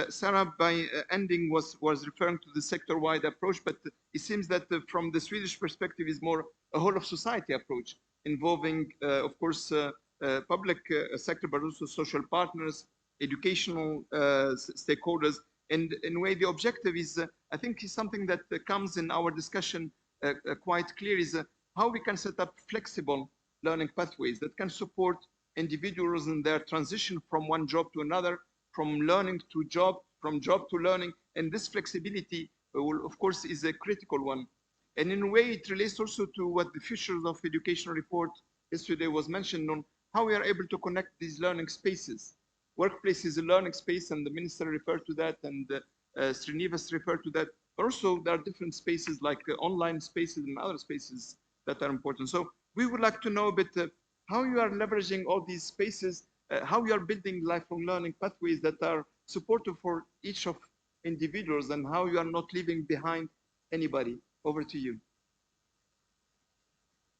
Sarah, by ending, was referring to the sector-wide approach, but it seems that from the Swedish perspective is more a whole of society approach, involving, of course, public sector, but also social partners, educational stakeholders. And in a way, the objective is, I think, is something that comes in our discussion quite clear, is how we can set up flexible learning pathways that can support individuals in their transition from one job to another, from learning to job, from job to learning. And this flexibility, will, of course, is a critical one. And in a way, it relates also to what the Futures of Education report yesterday was mentioned on how we are able to connect these learning spaces. Workplace is a learning space, and the minister referred to that, and Srinivas referred to that. But also, there are different spaces like online spaces and other spaces that are important. So we would like to know a bit how you are leveraging all these spaces, how you are building lifelong learning pathways that are supportive for each of individuals, and how you are not leaving behind anybody. Over to you.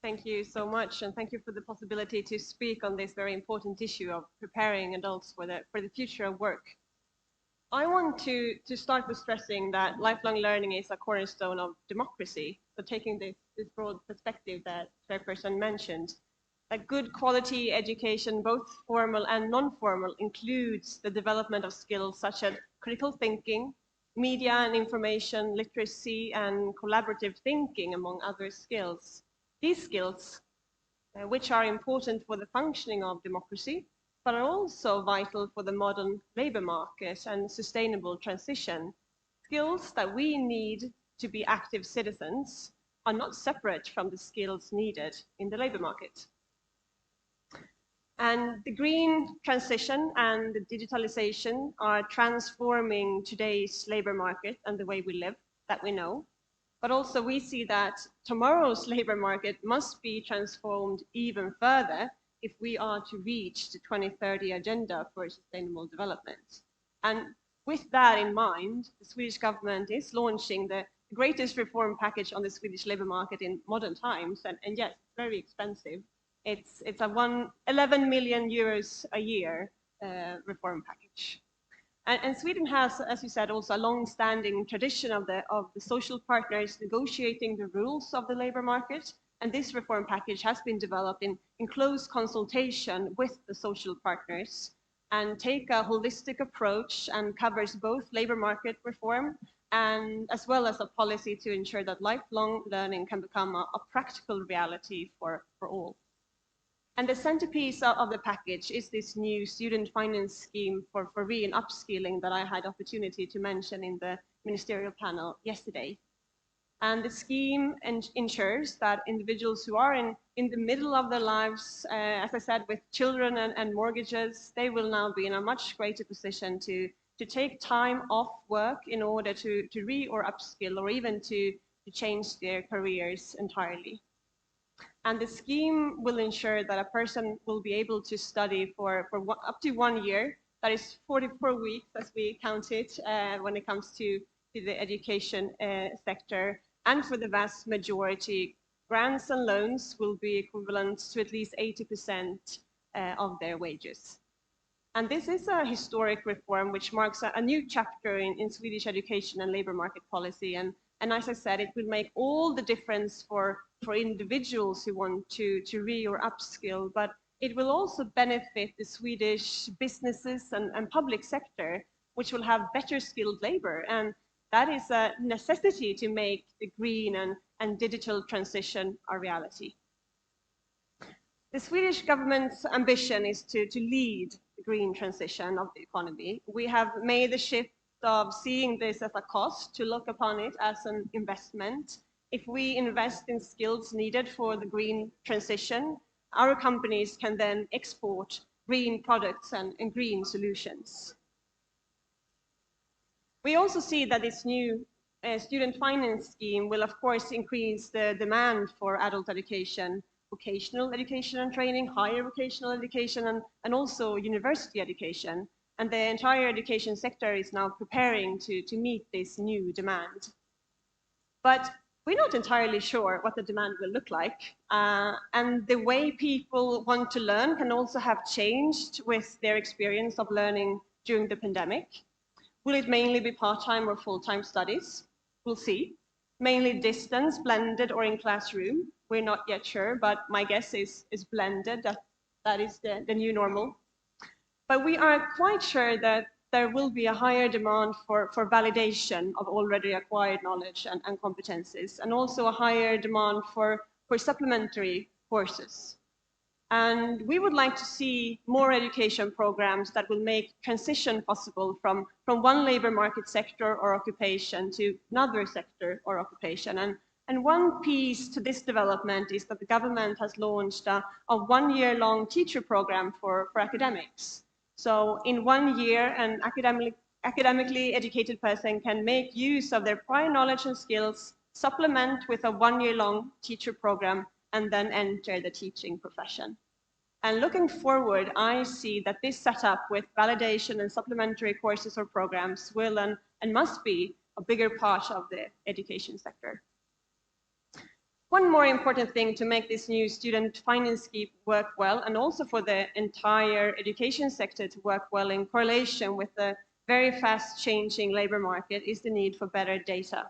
Thank you so much, and thank you for the possibility to speak on this very important issue of preparing adults for the future of work. I want to start with stressing that lifelong learning is a cornerstone of democracy. So taking this broad perspective that Chairperson mentioned, that good quality education, both formal and non-formal, includes the development of skills such as critical thinking, media and information literacy, and collaborative thinking, among other skills. These skills, which are important for the functioning of democracy, but are also vital for the modern labor market and sustainable transition. Skills that we need to be active citizens are not separate from the skills needed in the labor market. And the green transition and the digitalization are transforming today's labor market and the way we live, that we know. But also we see that tomorrow's labor market must be transformed even further if we are to reach the 2030 agenda for sustainable development. And with that in mind, the Swedish government is launching the greatest reform package on the Swedish labor market in modern times, and yes, it's very expensive. It's a 11 million euros a year reform package. And Sweden has, as you said, also a long-standing tradition of the social partners negotiating the rules of the labor market. And this reform package has been developed in close consultation with the social partners and take a holistic approach and covers both labor market reform and as well as a policy to ensure that lifelong learning can become a practical reality for all. And the centerpiece of the package is this new student finance scheme for re and upskilling that I had opportunity to mention in the ministerial panel yesterday. And the scheme ensures that individuals who are in the middle of their lives, as I said, with children and mortgages, they will now be in a much greater position to take time off work in order to re or upskill or even to change their careers entirely. And the scheme will ensure that a person will be able to study for up to 1 year. That is 44 weeks as we count it when it comes to the education sector. And for the vast majority, grants and loans will be equivalent to at least 80% of their wages. And this is a historic reform which marks a new chapter in Swedish education and labor market policy. And as I said, it will make all the difference for individuals who want to re or upskill, but it will also benefit the Swedish businesses and public sector, which will have better skilled labor. And that is a necessity to make the green and digital transition a reality. The Swedish government's ambition is to lead the green transition of the economy. We have made the shift of seeing this as a cost to look upon it as an investment. If we invest in skills needed for the green transition, our companies can then export green products and green solutions. We also see that this new student finance scheme will, of course, increase the demand for adult education, vocational education and training, higher vocational education, and also university education. And the entire education sector is now preparing to meet this new demand. But we're not entirely sure what the demand will look like. And the way people want to learn can also have changed with their experience of learning during the pandemic. Will it mainly be part-time or full-time studies? We'll see. Mainly distance, blended, or in classroom? We're not yet sure, but my guess is blended. That is the new normal. But we are quite sure that there will be a higher demand for validation of already acquired knowledge and competencies, and also a higher demand for supplementary courses. And we would like to see more education programs that will make transition possible from one labor market sector or occupation to another sector or occupation. And one piece to this development is that the government has launched a 1-year-long teacher program for academics. So in 1 year, an academically educated person can make use of their prior knowledge and skills, supplement with a 1-year-long teacher program, and then enter the teaching profession. And looking forward, I see that this setup with validation and supplementary courses or programs will and must be a bigger part of the education sector. One more important thing to make this new student finance scheme work well, and also for the entire education sector to work well in correlation with the very fast changing labor market is the need for better data.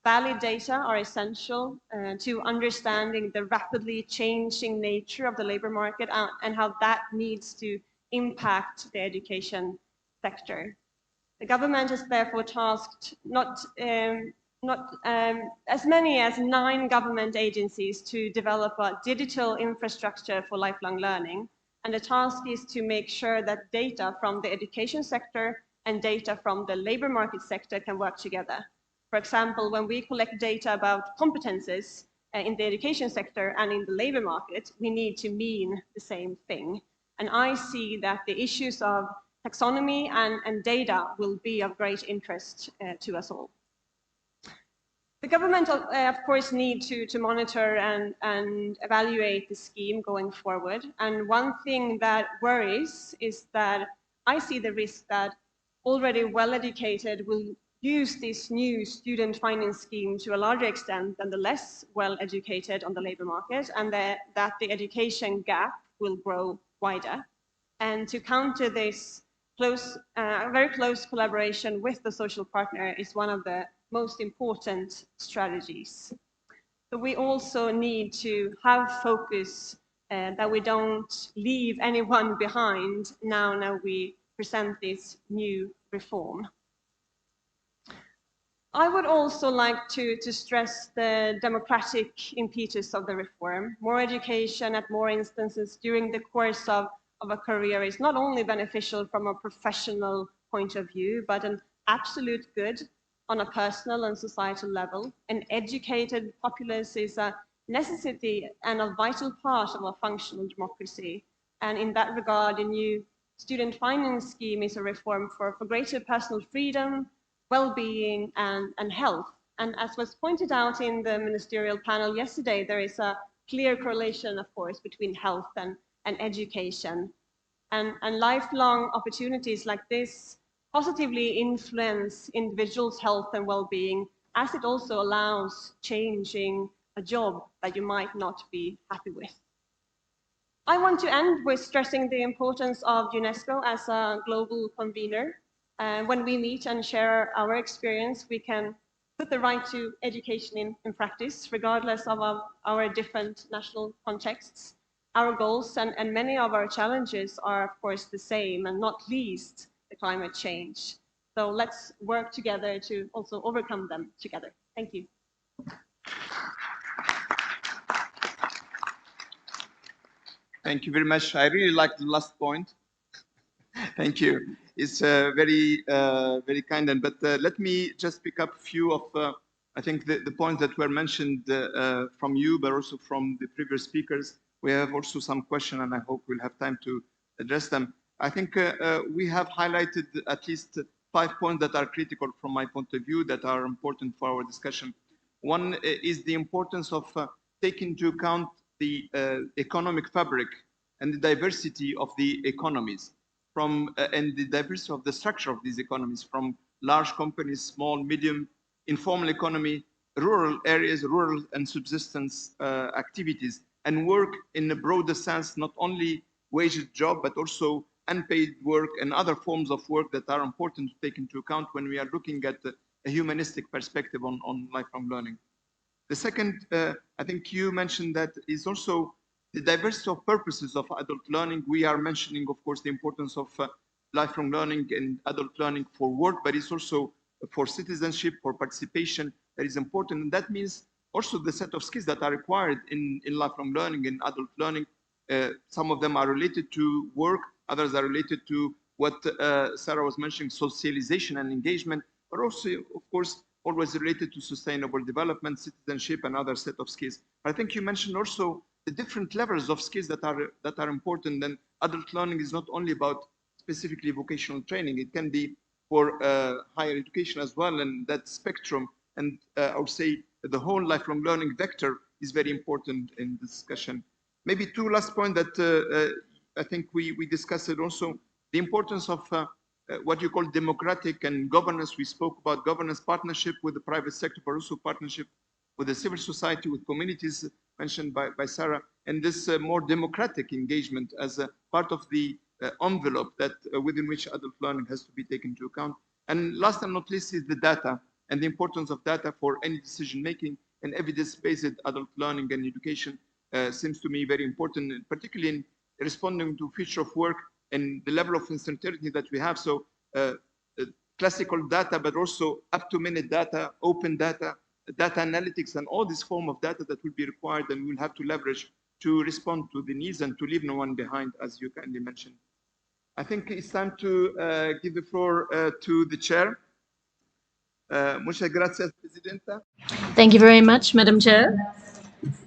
Valid data are essential to understanding the rapidly changing nature of the labor market and how that needs to impact the education sector. The government is therefore tasked not as many as 9 government agencies to develop a digital infrastructure for lifelong learning. And the task is to make sure that data from the education sector and data from the labor market sector can work together. For example, when we collect data about competences in the education sector and in the labor market, we need to mean the same thing. And I see that the issues of taxonomy and data will be of great interest to us all. The government, of course, need to monitor and evaluate the scheme going forward. And one thing that worries is that I see the risk that already well-educated will use this new student finance scheme to a larger extent than the less well-educated on the labor market, and that the education gap will grow wider. And to counter this, very close collaboration with the social partner is one of the most important strategies. But we also need to have focus that we don't leave anyone behind now we present this new reform. I would also like to stress the democratic impetus of the reform. More education at more instances during the course of a career is not only beneficial from a professional point of view, but an absolute good on a personal and societal level. An educated populace is a necessity and a vital part of a functional democracy. And in that regard, a new student finance scheme is a reform for greater personal freedom, well-being, and health. And as was pointed out in the ministerial panel yesterday, there is a clear correlation, of course, between health and education. And lifelong opportunities like this positively influence individuals' health and well-being, as it also allows changing a job that you might not be happy with. I want to end with stressing the importance of UNESCO as a global convener. When we meet and share our experience, we can put the right to education in practice, regardless of our different national contexts. Our goals and many of our challenges are, of course, the same, and not least the climate change. So let's work together to also overcome them together. Thank you. Thank you very much. I really like the last point. Thank you. It's very kind. But let me just pick up a few of, I think, the points that were mentioned from you, but also from the previous speakers. We have also some questions, and I hope we'll have time to address them. I think we have highlighted at least 5 points that are critical from my point of view that are important for our discussion. One is the importance of taking into account the economic fabric and the diversity of the economies and the diversity of the structure of these economies, from large companies, small, medium, informal economy, rural areas, rural and subsistence activities, and work in a broader sense, not only waged job, but also unpaid work and other forms of work that are important to take into account when we are looking at a humanistic perspective on lifelong learning. The second, I think you mentioned that, is also the diversity of purposes of adult learning. We are mentioning, of course, the importance of lifelong learning and adult learning for work, but it's also for citizenship, for participation that is important. And that means also the set of skills that are required in lifelong learning and adult learning. Some of them are related to work, others are related to what Sarah was mentioning, socialization and engagement, but also, of course, always related to sustainable development, citizenship, and other set of skills. I think you mentioned also the different levels of skills that are important. And adult learning is not only about specifically vocational training; it can be for higher education as well, and that spectrum. And I would say that the whole lifelong learning vector is very important in the discussion. Maybe 2 last points that I think we discussed it also: the importance of what you call democratic and governance. We spoke about governance, partnership with the private sector, but also partnership with the civil society, with communities mentioned by Sarah, and this more democratic engagement as a part of the envelope that within which adult learning has to be taken into account. And last and not least is the data and the importance of data for any decision making, and evidence-based adult learning and education seems to me very important, particularly in responding to future of work and the level of uncertainty that we have. So classical data, but also up-to-minute data, open data, data analytics, and all this form of data that will be required and we'll have to leverage to respond to the needs and to leave no one behind, as you kindly mentioned. I think it's time to give the floor to the chair. Muchas gracias, Presidenta. Thank you very much, Madam Chair.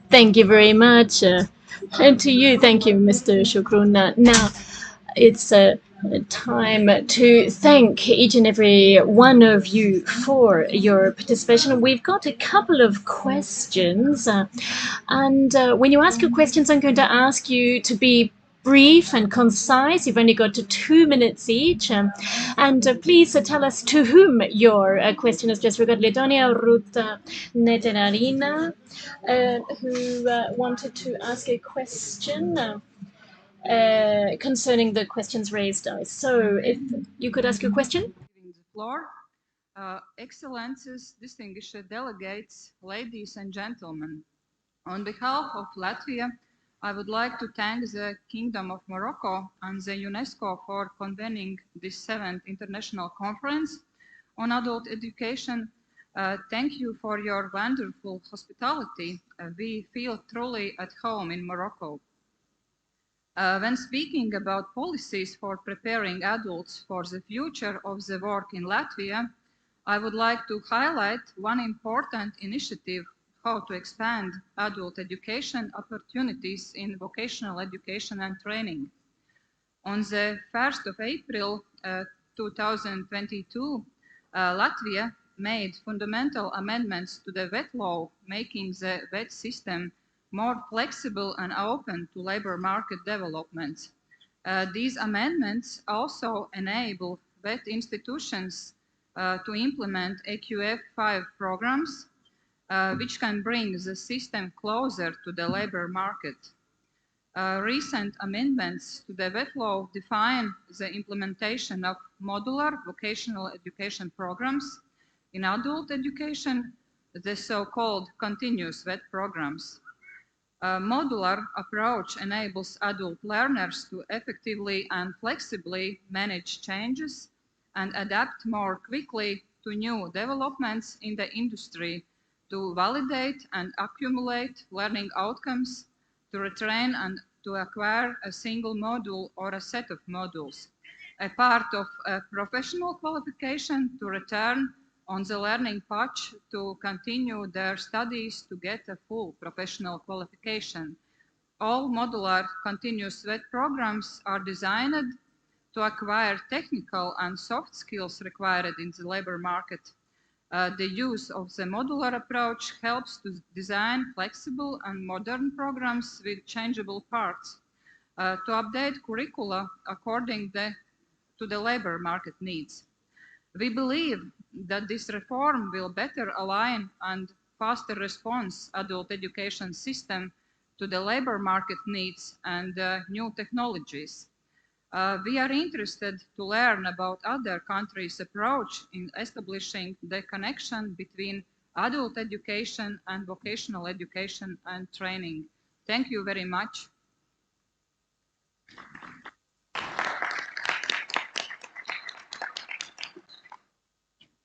Thank you very much. And to you, thank you, Mr. Shukruna. Now, it's time to thank each and every one of you for your participation. We've got a couple of questions. And when you ask your questions, I'm going to ask you to be brief and concise. You've only got 2 minutes each. And please tell us to whom your question is just regarding Ledonia Ruta Netanarina, who wanted to ask a question concerning the questions raised. So if you could ask your question. The floor. Excellencies, distinguished delegates, ladies and gentlemen. On behalf of Latvia, I would like to thank the Kingdom of Morocco and the UNESCO for convening this 7th International Conference on Adult Education. Thank you for your wonderful hospitality. We feel truly at home in Morocco. When speaking about policies for preparing adults for the future of the work in Latvia, I would like to highlight one important initiative, how to expand adult education opportunities in vocational education and training. On the 1st of April 2022, Latvia made fundamental amendments to the VET law, making the VET system more flexible and open to labor market developments. These amendments also enable VET institutions to implement AQF5 programs, which can bring the system closer to the labor market. Recent amendments to the VET law define the implementation of modular vocational education programs in adult education, the so-called continuous VET programs. A modular approach enables adult learners to effectively and flexibly manage changes and adapt more quickly to new developments in the industry, to validate and accumulate learning outcomes, to retrain and to acquire a single module or a set of modules, a part of a professional qualification, to return on the learning path to continue their studies to get a full professional qualification. All modular continuous VET programs are designed to acquire technical and soft skills required in the labor market. The use of the modular approach helps to design flexible and modern programs with changeable parts, to update curricula according to the labor market needs. We believe that this reform will better align and faster response adult education system to the labor market needs and new technologies. We are interested to learn about other countries' approach in establishing the connection between adult education and vocational education and training. Thank you very much.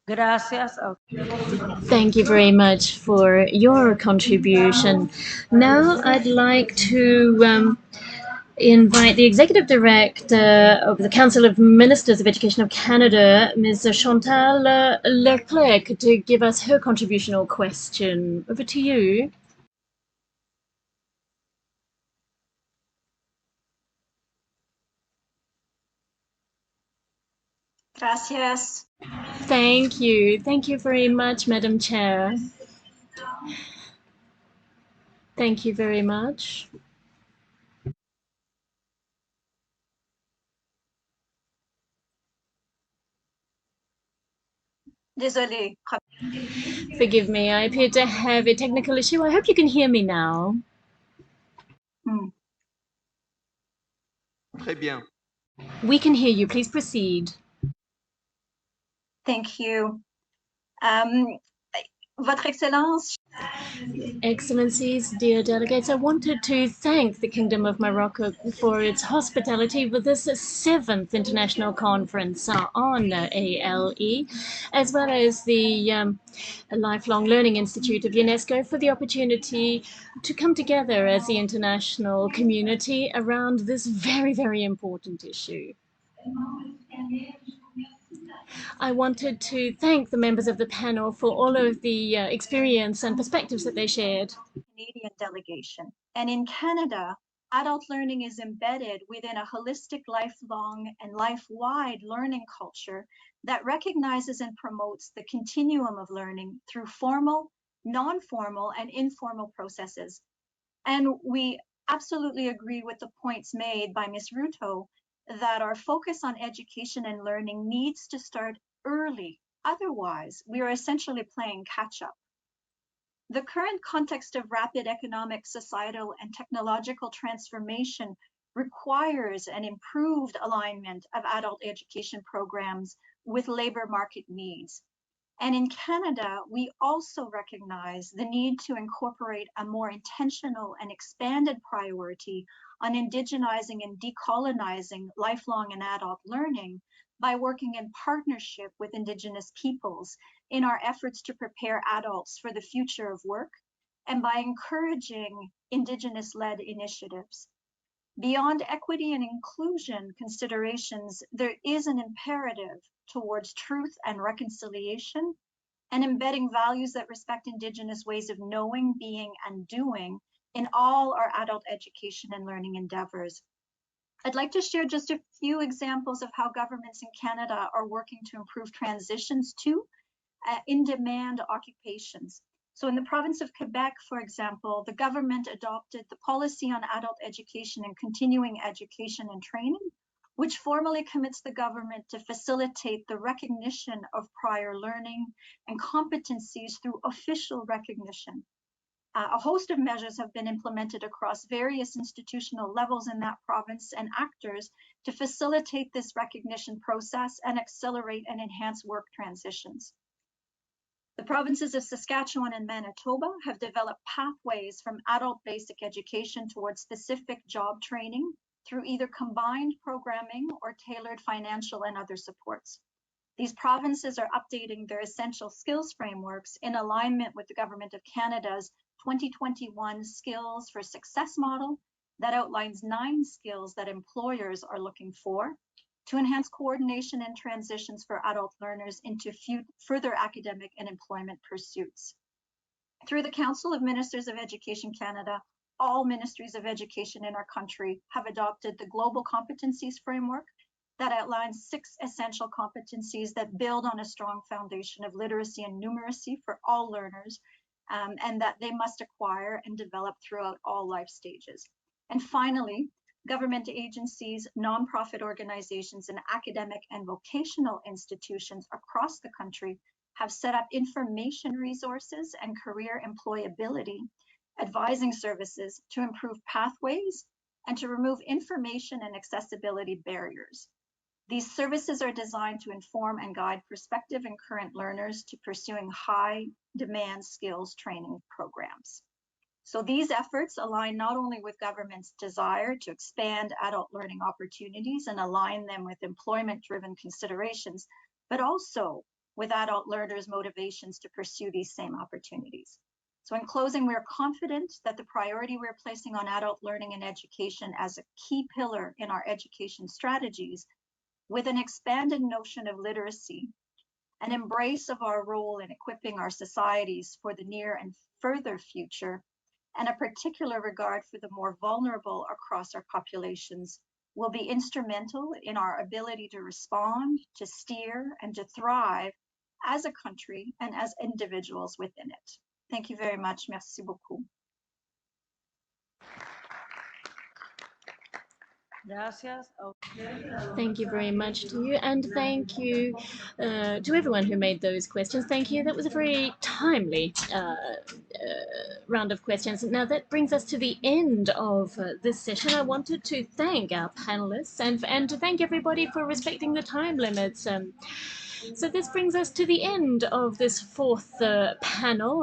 Gracias. Thank you very much for your contribution. Now I'd like to invite the Executive Director of the Council of Ministers of Education of Canada, Ms. Chantal Leclerc, to give us her contributional question. Over to you. Gracias. Thank you. Thank you very much, Madam Chair. Thank you very much. Désolé. Forgive me, I appear to have a technical issue. I hope you can hear me now. Très bien. We can hear you. Please proceed. Thank you. Votre Excellence. Excellencies, dear delegates, I wanted to thank the Kingdom of Morocco for its hospitality with this 7th International Conference on ALE, as well as the Lifelong Learning Institute of UNESCO for the opportunity to come together as the international community around this very, very important issue. I wanted to thank the members of the panel for all of the experience and perspectives that they shared. Canadian delegation. And in Canada, adult learning is embedded within a holistic, lifelong, and life-wide learning culture that recognizes and promotes the continuum of learning through formal, non-formal, and informal processes. And we absolutely agree with the points made by Ms. Ruto that our focus on education and learning needs to start early. Otherwise, we are essentially playing catch-up. The current context of rapid economic, societal, and technological transformation requires an improved alignment of adult education programs with labor market needs. And in Canada, we also recognize the need to incorporate a more intentional and expanded priority on indigenizing and decolonizing lifelong and adult learning by working in partnership with Indigenous peoples in our efforts to prepare adults for the future of work and by encouraging Indigenous-led initiatives. Beyond equity and inclusion considerations, there is an imperative towards truth and reconciliation and embedding values that respect Indigenous ways of knowing, being, and doing in all our adult education and learning endeavors. I'd like to share just a few examples of how governments in Canada are working to improve transitions to in-demand occupations. So in the province of Quebec, for example, the government adopted the Policy on Adult Education and Continuing Education and Training, which formally commits the government to facilitate the recognition of prior learning and competencies through official recognition. A host of measures have been implemented across various institutional levels in that province and actors to facilitate this recognition process and accelerate and enhance work transitions. The provinces of Saskatchewan and Manitoba have developed pathways from adult basic education towards specific job training through either combined programming or tailored financial and other supports. These provinces are updating their essential skills frameworks in alignment with the Government of Canada's 2021 Skills for Success model that outlines 9 skills that employers are looking for to enhance coordination and transitions for adult learners into further academic and employment pursuits. Through the Council of Ministers of Education Canada, all ministries of education in our country have adopted the Global Competencies Framework that outlines 6 essential competencies that build on a strong foundation of literacy and numeracy for all learners, and that they must acquire and develop throughout all life stages. And finally, government agencies, nonprofit organizations, and academic and vocational institutions across the country have set up information resources and career employability advising services to improve pathways and to remove information and accessibility barriers. These services are designed to inform and guide prospective and current learners to pursuing high demand skills training programs. So these efforts align not only with government's desire to expand adult learning opportunities and align them with employment-driven considerations, but also with adult learners' motivations to pursue these same opportunities. So in closing, we are confident that the priority we're placing on adult learning and education as a key pillar in our education strategies, with an expanded notion of literacy, an embrace of our role in equipping our societies for the near and further future, and a particular regard for the more vulnerable across our populations, will be instrumental in our ability to respond, to steer, and to thrive as a country and as individuals within it. Thank you very much. Merci beaucoup. Gracias. Thank you very much to you, and thank you to everyone who made those questions. Thank you. That was a very timely round of questions. Now that brings us to the end of this session. I wanted to thank our panelists and to thank everybody for respecting the time limits. So this brings us to the end of this fourth panel.